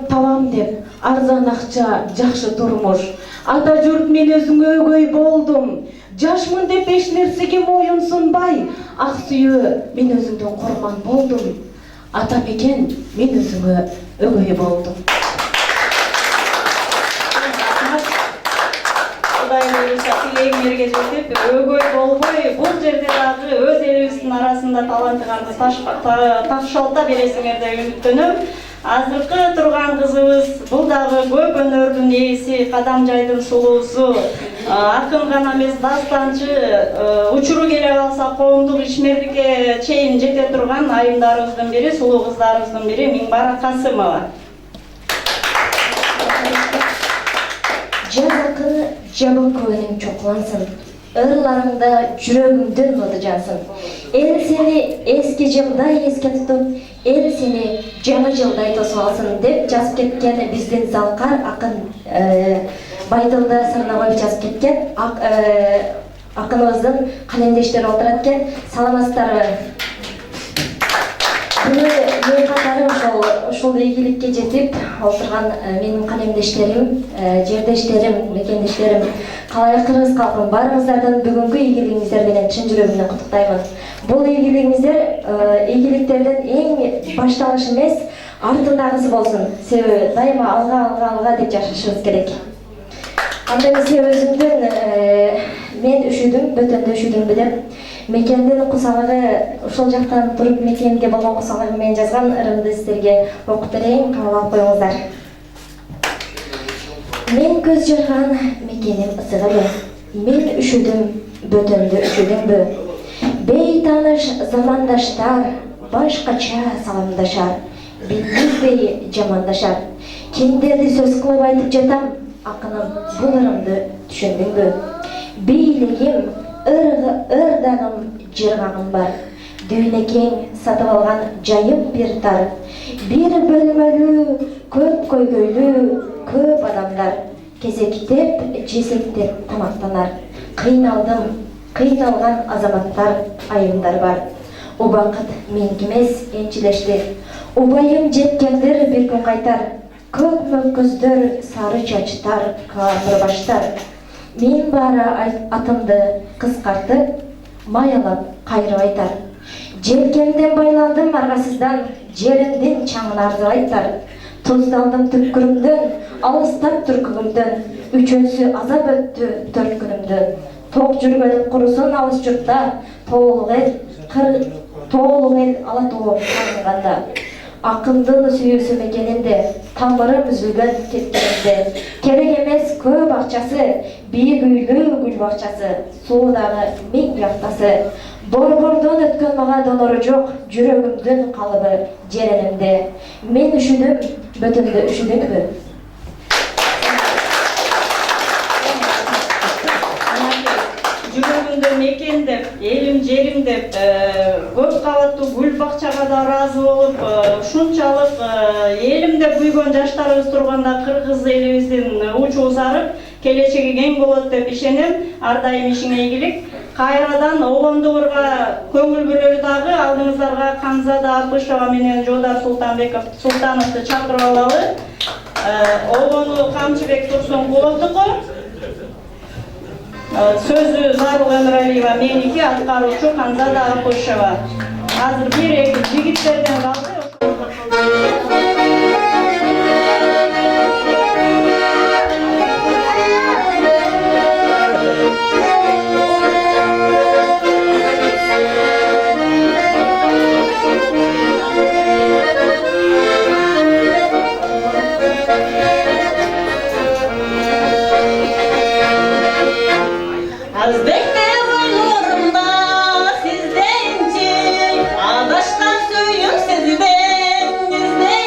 табам деп арзан акча, жакшы турмуш. Ата журт мен өзүң өгөй болдум. Жашмын деп эч нерсеге моюн сунбай, ак сүйөө мен өзүңдөн курман болдум. Ата мекен мен өзүңө өгөй болдум. Кудай буюрса тилегиңерге жетип, өгөй болбой, бул жерде дагы өз элибиздин арасында талантыңарды такшалта бересиңер деп үмүттөнөм. Азыркы турган кызыбыз бул дагы көп өнөрдүн ээси, Кадамжайдын сулуусу, акын гана эмес, дастанчы, учуру келе калса коомдук ишмерликке чейин жете турган айымдарыбыздын бири, сулуу кыздарыбыздын бири Миңбара Касымова. Жаз акыны жабыл көңүлүң чоклансын, ырларыңда жүрөгүңдүн ноду жансын. Эл сени эски жылдай эске тутуп, эл сени жаңы жылдай тосуп алсын деп жазып кеткен биздин залкар акын Байтылды Сырнабаев жазып кеткен. Акыныбыздын калемдештери олтурат экен. Саламатсыздарбы? Буну мен катары ошол ийгиликке жетип олтурган менин калемдештерим, жердештерим, мекендештерим, калай кыргыз калкын баарыңыздардын бүгүнкү ийгилигиңиздер менен чын жүрөгүмдөн куттуктаймын. Бул ийгиликтердин эң башталышы эмес, артындагысы болсун. Себеби дайыма алга деп жашашыбыз керек. Анда эмесе өзүмдүн мен үшүдүм, бөтөндө үшүдүмбү деп мекендин кусалыгы ушул жактан туруп мекенге болгон кусалыгы менен жазган ырымды сиздерге окуп берейин, кабыл алып коюңуздар. Мен көз жарган мекеним ысыгыбы, мен үшүдүм, бөтөндө үшүдүмбү. Бейтаныш замандаштар башкача саламдашар, билбей жамандашар. Кимдерди сөз кылып айтып жатам, акыным бул ырымды түшүндүңбү? Бийлигим, ырдагым, жыргагым бар. Дүйнекең сатып алган жайым бир тар. Бир бөлмөлүү, көп көйгөйлүү, көп адамдар. Кезектеп, жесектеп тамактанар. Кыйналдым, кыйналган азаматтар, айымдар бар. Убакыт меники эмес, энчилешти. Убайым жеткендер бир күн кайтар. Көк мөккөздөр, сары чачтар, камыр баштар. Мен бара атымды кыскартып, маялап кайрып айтар. Желкемден байландым аргасыздан, жеримдин чаңын арзып айтар. Туздалдым түпкүрүмдөн, алыстап түркүгүмдөн, үчөнсү азап өттү 4 күнүмдөн. Ток жүргөнүм курусун алыс журтта, тоолук эл ала тоо таңганда. Акындын сүйүүсү мекенинде, тамырым үзүлгөн кеткенинде. Керек эмес көп акчасы, биик үйлүү гүл бакчасы, суудагы 1000 яктасы. Борбордон өткөн мага донору жок, жүрөгүмдүн калыбы жеренимде. Мен үшүдүм, бөтөндө үшүдүңбү? Жүрөгүмдө мекен деп, элим жерим деп, көп кабаттуу гүл бакчага да ыраазы болуп, ушунчалык элим деп күйгөн жаштарыбыз турганда кыргыз элибиздин учу узарып, келечеги кең болот деп ишенем. Ар дайым ишиңе ийгилик. Кайрадан Огондуурга көңүл бөлөлү дагы алдыңыздарга Канзада Абышева менен Жодар Султановду чакырып алалы. Огону Камчыбек Турсункуловдуку. Сөзү Зарыл Өмүралиева меники, аткаруучу Канзада Абышева. Азыр бир жигиттерден калды. Adashtan söyüm sizden, bizden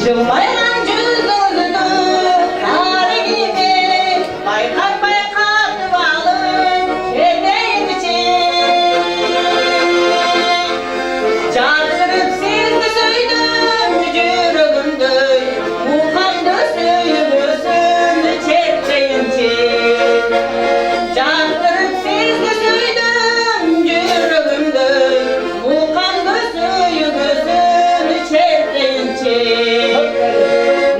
Жылмайған жүзіңізді қары киме байқатпай қатып алып келмейді Жарқырып сізді сүйдім жүрегімді мұқамды сүйіп өзім чертейінше Жарқырып сізді сүйдім жүрегімді мұқамды сүйіп өзім чертейінше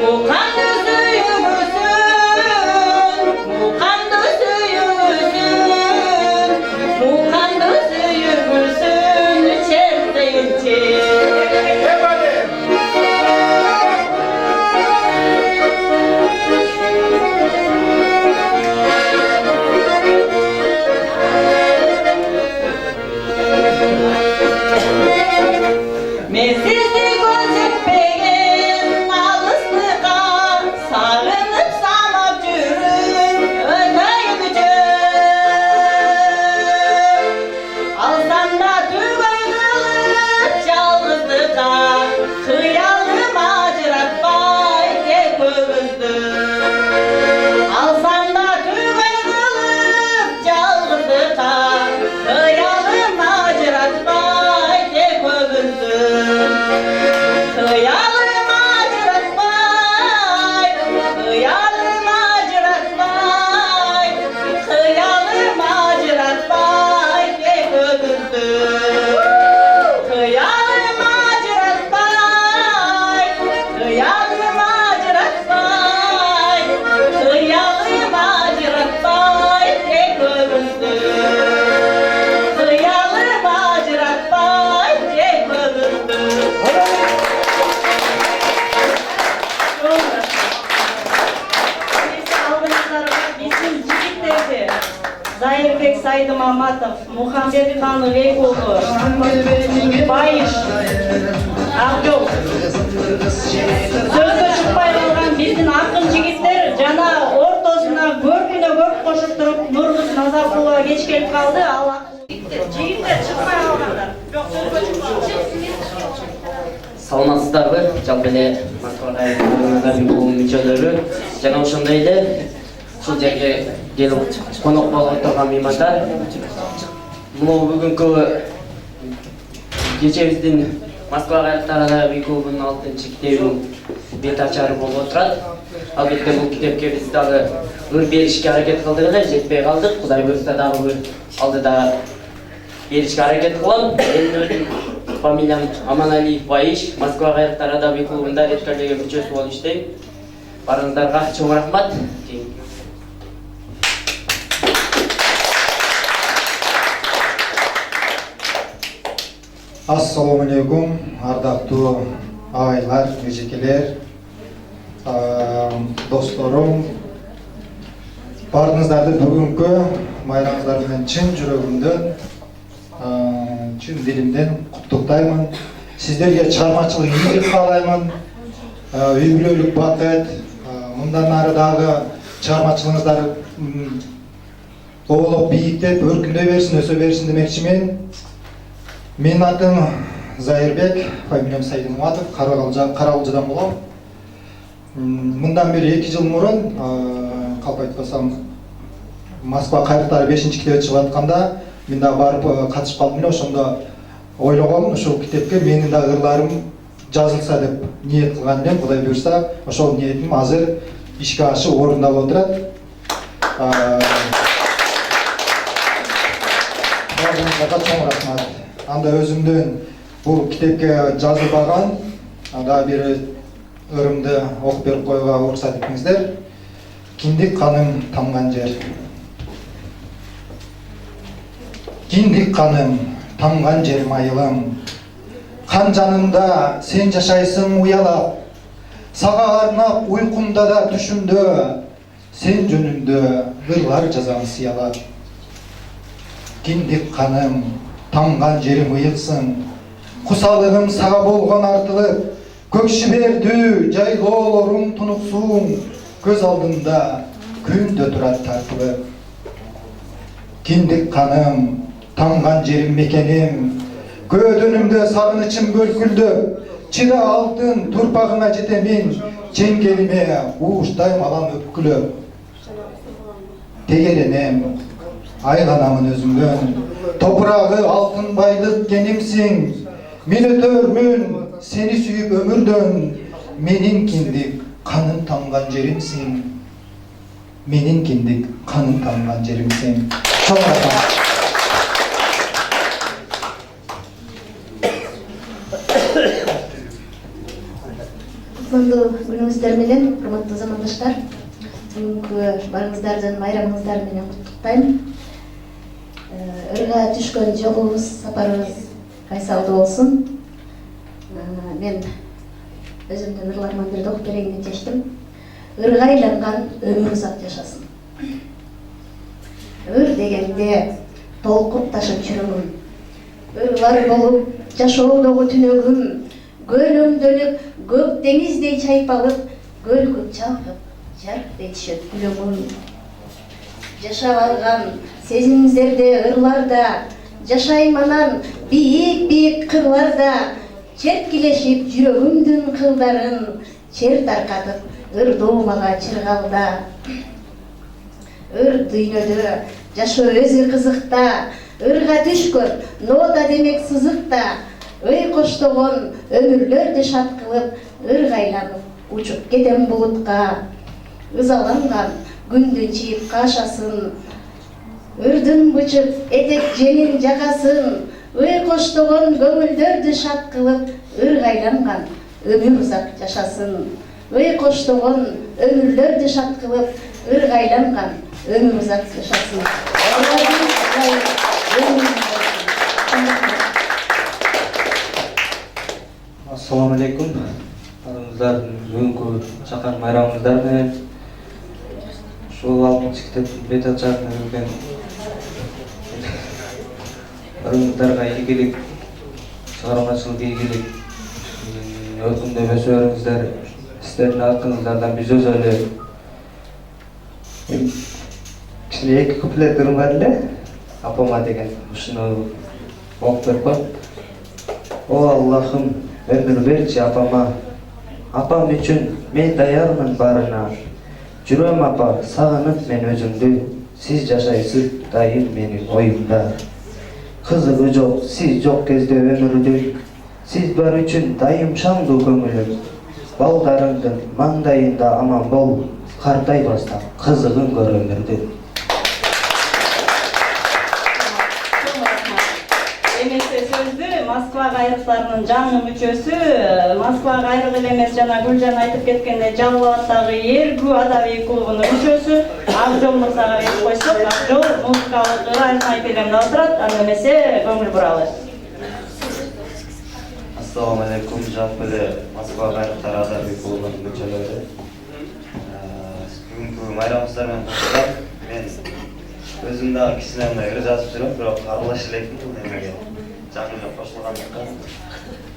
Мұқамды сүйіп өзім мұқамды сүйіп өзім мұқамды сүйіп өзім чертейінше Мен сізді көрсетпеген алыстыққа сағынып самап жүріп өтейін Алсам да түгел қылып жалғыздыққа қиялым ажыратпай тек көзді Алсам да түгел қылып жалғыздыққа қиялым ажыратпай тек көзді Қиялым ажыратпай, қиялым ажыратпай, қиялым ажыратпай тек өзіңді. Қиялым ажыратпай, қиялым ажыратпай, қиялым ажыратпай тек өзіңді. Қиялым ажыратпай тек өзіңді. Bizim jigitlerdi. Zahirбек Сайдымаматов, Мухамбет Ханыбекұлы, Байыш, Ақжол. Сөзге шықпай қалған біздің ақын жігіттер жана ортосына көркіне көрк қошып тұрып Нұрғыз Назарқұлова кеш келіп қалды. Ал жігіттер шықпай қалғандар. Жоқ, сөзге шықпай. Саламатсыздарбы? Жалпы эле Москвага мүчөлөрү жана ошондой эле ушул жерге келип конок болуп турган меймандар. Мына бүгүнкү кечебиздин Москва кайрактары клубунун 6-чы китебинин бет ачары болуп отурат. Албетте бул китепке биз дагы ыр беришке аракет кылдык эле, жетпей калдык. Кудай буйрса дагы бир алдыда беришке аракет кылам. Фамилиям Аманалиев Байыш, Москва кайрактары адаби клубунда редакторлук мүчөсү болуп иштейм. Барыңыздарга чоң рахмат. Ассаламу алейкум, ардактуу агайлар, эжекелер, досторум. Барыңыздарды бүгүнкү майрамыңыздар менен чын жүрөгүмдөн, чын дилимден куттуктаймын. Сиздерге чыгармачылык ийгилик каалаймын, үй бүлөлүк бакыт, мындан ары дагы чыгармачылыгыңыздар оолоп бийиктеп, өркүндөй берсин, өсө берсин демекчимин. Менин атым Зайырбек, фамилиям Сайдымаматов, Каралжыдан болом. Мындан бери 2 жыл мурун, калп айтпасам, Москва кайрактары 5-чы китеби чыгып атканда, мен да барып катышып калдым эле. Ошондо ойлогом, ушул китепке менин да ырларым жазылса деп ниет кылган элем. Кудай буйрса, ошол ниетим азыр ишке ашып орундалып отурат. Баарыңыздарга чоң рахмат. Анда өзүмдөн бул китепке жазылбаган анда бир ырымды окуп берип коюуга уруксат этиңиздер. Киндик каным тамган жер. Киндик каным тамган жер майылым. Кан жанымда сен жашайсың уялап. Сага арнап уйкумда да түшүмдө сен жөнүндө ырлар жазам сыялап. Киндик каным тамган жерим ыйыксын. Кусалыгым сага болгон артылып, көк жибердүү жайлоолорум тунуксуң. Көз алдымда күндө турат тартылып. Kindik kanım, tamgan jerim mekanim, gödönümde sarınычım bölküldü. Çıra altın turpağıma jetemin, çengelime uğuştayım alan öpkülü. Tegelenem, aylanamın özümdön, toprağı altın baylık genimsin. Minötörmün, seni süyüp ömürdön, menin kindik kanın tamgan jerimsin. Menin kindik kanın tamgan jerimsin. Çok rahmat. Кутмандуу күнүңүздөр менен, урматтуу замандаштар. Бүгүнкү барыңыздардын майрамыңыздар менен куттуктайм. Ырга түшкөн жолубуз, сапарыбыз кайсалдуу болсун. Мен өзүмдүн ырларыма бир док берейин деп чечтим. Ырга айланган өмүр узак жашасын. Ыр дегенде толкуп ташып жүрөгүм. Ырлар болуп жашоодогу түнөгүм. Көлөмдөнүп, көк деңиздей чайпалып, көлгүп чалкып, жарктай түшөт күлөмүм. Жашап алган сезимдерде, ырларда, жашайм анан бийик-бийик кырларда, черкилешип жүрөгүмдүн кылдарын, чер таркатып, ыр доомага чыргалда. Ыр дүйнөдө жашоо өзү кызыкта, ырга түшкөн нота демек сызыкта. Ой коштогон өмүрлөрдү шат кылып, ыргайланып учуп кетем булутка. Ызаланган күндүн чийип кашасын, ырдын бычып этек женин жакасын. Ой коштогон көңүлдөрдү шат кылып, ыргайланган өмүр узак жашасын. Ой коштогон өмүрлөрдү шат кылып, ыргайланган өмүр узак жашасын. Assalamu alaikum. Barыңыздардың бүгінгі жақан майрамыңыздар менен ушул 6-чы китептин бет ачарына келген барыңыздарга ийгилик, чыгармачылык ийгилик, өркүндөп өсө бериңиздер. Сиздердин аркаңыздардан биз өзү эле кичине 2 куплет ырым бар эле, апама деген ушуну окуп берип коем. О Аллахым, ömür berçi apama, apam üçün men dayarmın barına. Жүрөм апа, сагынып мен өзүңдү, сиз жашайсыз дайым менин оюмда. Кызыгы жок, сиз жок кезде өмүрдүн, сиз бар үчүн дайым шаңдуу көңүлүм. Балдарыңдын маңдайында аман бол, картайбастан кызыгын көр өмүрдүн. Москва кайрыктарынын жаңы мүчөсү, Москва кайрык эле эмес, жана Гүлжан айтып кеткендей, Жалал Абаддагы Эргүү адабий клубунун мүчөсү. Акжол мырзага берип койсок, Акжол музыкалык ырайымай фильмди отурат, анда эмесе көңүл буралы. Assalamu alaikum, жалпы эле Москва кайрыктар адабий клубунун мүчөлөрү. Бүгүнкү майрамыңыздар менен куттуктап, мен өзүм дагы кичине мындай ыр жазып жүрөм, бирок аралаша элекмин бул эмеге. Жаңы кошулгандыктан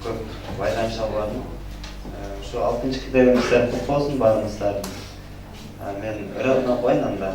көп байланыша албадым. Ушу 6-чы китебиңиздер куту болсун барыңыздар. Мен ыр окуп коеюн анда.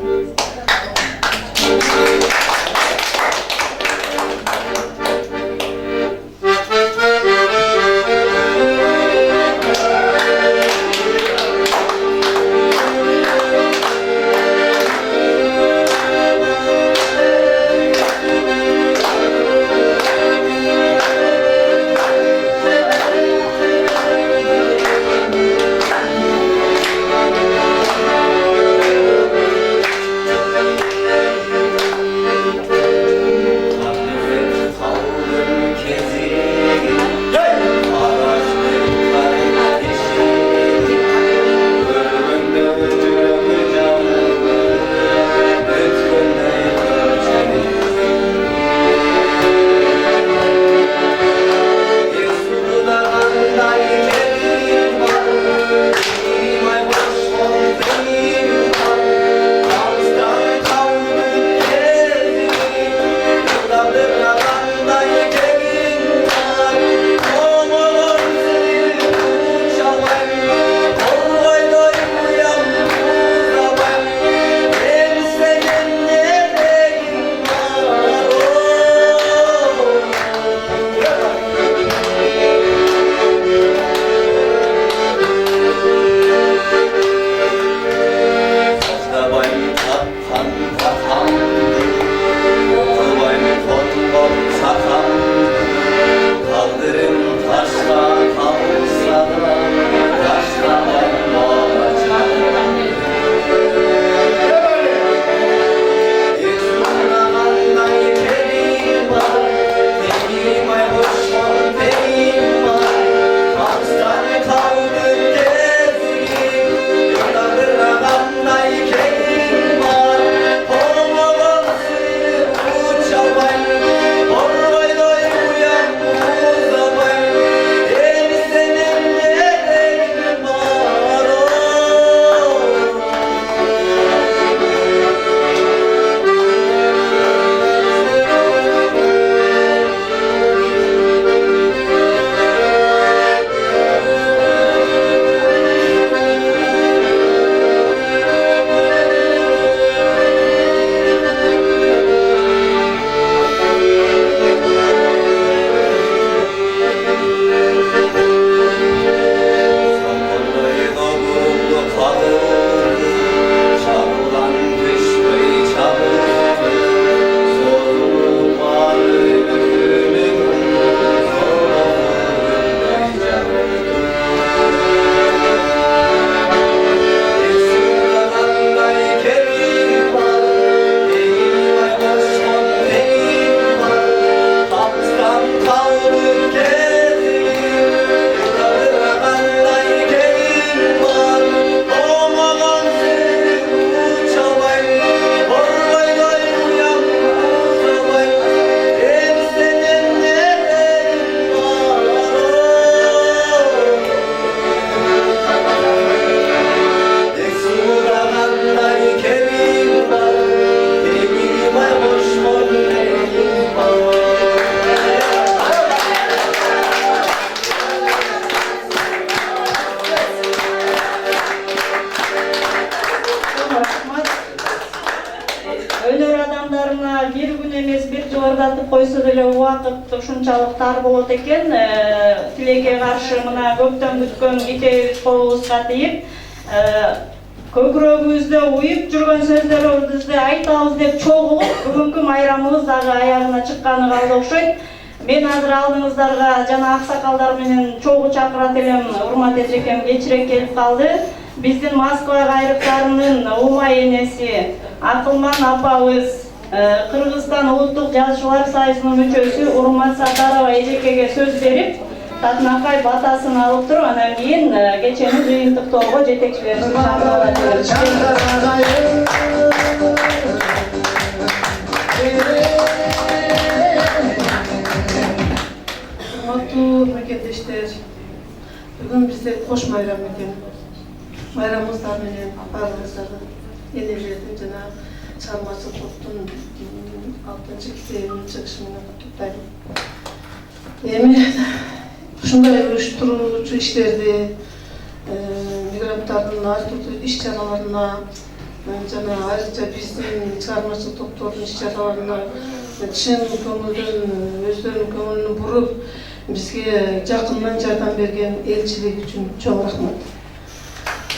бир күн эмес бир жыл ырдатып койсо деле убакыт ушунчалык тар болот экен. Тилекке каршы мына көптөн күткөн китебиз колубузга тийип, көкүрөгүбүздө уюп жүргөн сөздөрүбүздү айтабыз деп чогулуп, бүгүнкү майрамыбыз дагы аягына чыкканы калды окшойт. Мен азыр алдыңыздарга жана аксакалдар менен чогуу чакырат элем, урмат эжекем кечирээк келип калды. Биздин Москва кайрыктарынын умай энеси Акылман апабыз Кыргызстан улуттук жазуучулар союзунун мүчөсү Урмат Сатарова эжекеге сөз берип, Татынакай батасын алып туруп, анан кийин кечени жыйынтыктоого жетекчилерибизди чакырып алат. Урматтуу мекендештер, бүгүн бизде кош майрам экен. Майрамыңыздар менен баарыңыздарды энелердин жана чыгармачыл топтун 6-чы китебинин чыгышы менен куттуктайм. Эми ушундай уюштуруучу иштерди мигранттардын ар түрдүү иш-чараларына жана айрыкча биздин чыгармачыл топтордун иш-чараларына чын көңүлдөн өздөрүнүн көңүлүн буруп бизге жакындан жардам берген элчилик үчүн чоң рахмат.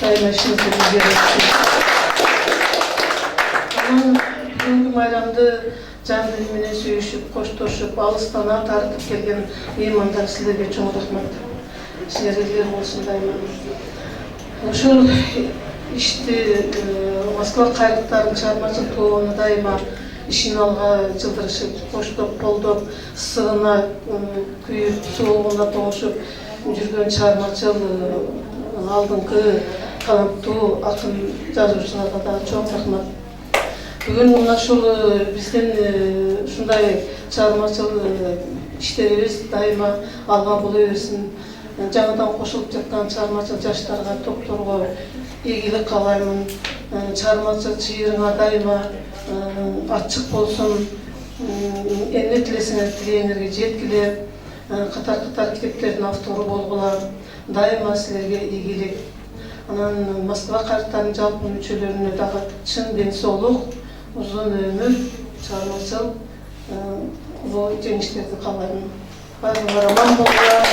Дайыма ишиңизди билдиресиз. Бүгүнкү майрамды жан дил менен сүйүшүп, коштошуп, алыстан ат артып келген меймандар, силерге чоң рахмат. Силерге болсун дайыма. Ошол ишти Москва кайрыктарынын чыгармачыл тобуна дайыма ишин алга жылдырышып, коштоп, колдоп, ысыгына күйүп, суугуна тогушуп жүргөн чыгармачыл алдыңкы таланттуу акын жазуучуларга да чоң рахмат. Бүгүн мына ушул биздин ушундай чыгармачыл иштерибиз дайыма алга боло берсин. Жаңыдан кошулуп жаткан чыгармачыл жаштарга, топторго ийгилик каалаймын. Чыгармачыл чыйырыңа дайыма ачык болсун. Эмне тилесеңер тилегиңерге жеткиле. Катар-катар китептердин автору болгула. Дайыма силерге ийгилик. Анан Москва кайрыктарынын жалпы мүчөлөрүнө дагы чын ден соолук, узун өмүр, чыгармачыл улуу жеңиштерди каалайм. Баарыңар аман болуңар.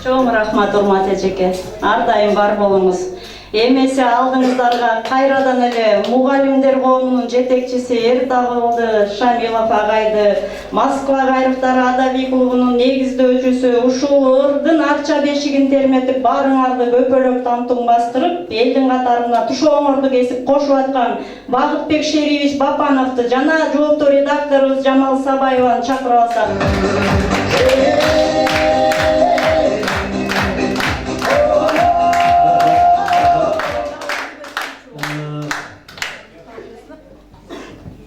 Чоң рахмат урмат эжеке. Ар дайым бар болуңуз. Эмесе алдыңыздарга кайрадан эле мугалимдер коомунун жетекчиси Эртагылды Шамилов агайды, Москва кайрыктары адабий клубунун негиздөөчүсү ушул ырдын акча бешигин терметип, баарыңарды көпөлөк тантум бастырып, элдин катарына тушооңорду кесип кошуп аткан Бакытбек Шериевич Бапановду жана жооптуу редакторубуз Жамал Сабаеваны чакырып алсак.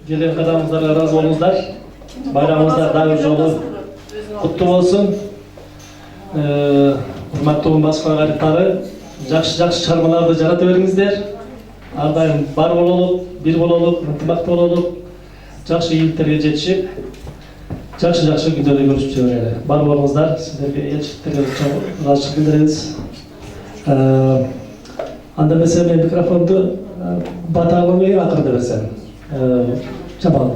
Келген кадамыңыздарга ыраазы болуңуздар. Байрамыңыздар дагы жолу куттуу болсун. Урматтуу Москва кайрыктары, жакшы чыгармаларды жарата бериңиздер. Ар дайым бар бололук, бир бололук, ынтымактуу бололук, жакшы ийгиликтерге жетишип, жакшы күндөрдү көрүшүп жүрөлү. Бар болуңуздар, сиздерге элчиликтерге чоң ыраазычылык билдиребиз. Анда эмесе мен микрофонду батагымы акырда берсем. Жамал.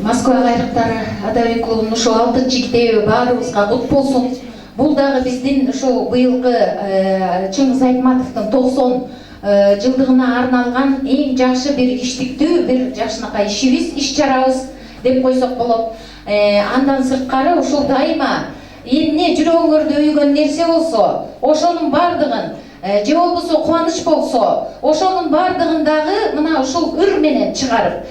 Москва кайрыктары адабий клубунун ушул 6-чы китеби баарыбызга кут болсун. Бул дагы биздин ушул быйылкы Чыңгыз Айтматовдун 90 жылдыгына арналган эң жакшы бир иштиктүү, бир жакшынакай ишибиз, иш-чарабыз деп койсок болот. Андан сырткары ушул дайыма эмне жүрөгүңөрдө өйгөн нерсе болсо, ошонун бардыгын же болбосо кубаныч болсо, ошонун бардыгындагы мына ушул ыр менен чыгарып,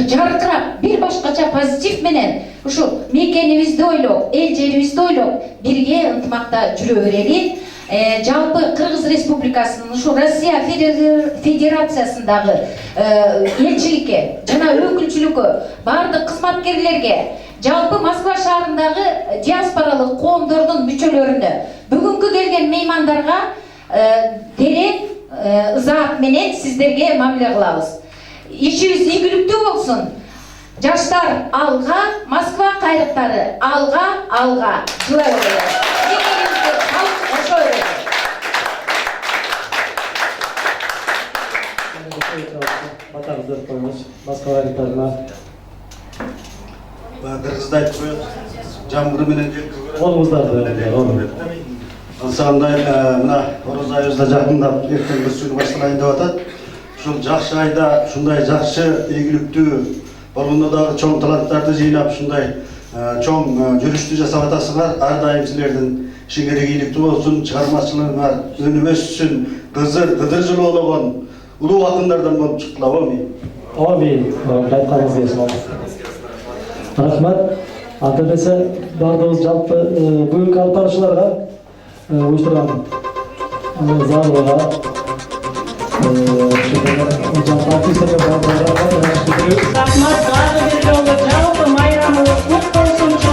жаркырап, бир башкача позитив менен ушул мекенибизди ойлоп, эл жерибизди ойлоп, бирге ынтымакта жүрө берели. Жалпы Кыргыз Республикасынын ушу Россия Федерациясындагы элчиликке жана өкүлчүлүккө, бардык кызматкерлерге, жалпы Москва шаарындагы диаспоралык коомдордун мүчөлөрүнө, бүгүнкү келген меймандарга терең ызаат менен сиздерге мамиле кылабыз. Ишибиз ийгиликтүү болсун. Жаштар алга, Москва кайрыктары алга. Жылай берели. Ошо атаңызды беріп қойыңыз басқа варианттарына. Кыргызда айтып коет, жамгыр менен Қолыңыздарды. Ансандай мына Ороз айыбызда жакындап эртең бір сүйүнү башталайын деп атат. Ушул жакшы айда ушундай жакшы ийгиликтүү болгондо дагы чоң таланттарды жыйнап ушундай чоң жүрүштү жасап атасыңар. Ар дайым силердин ишиңер ийгиликтүү болсун, чыгармачылыгыңар өнүп өссүн, кыдыр жылоологон улуу акындардан болуп чыккыла. Амин. Амин. Айтқаныңыз келсін. Рахмат. Анда десе бардығыз жалпы бүгінгі алып барушыларға uyuşturan zarlara жалпы артистерге Rahmat, daha bir yolu, жалпы майрамыңыз құт болсын.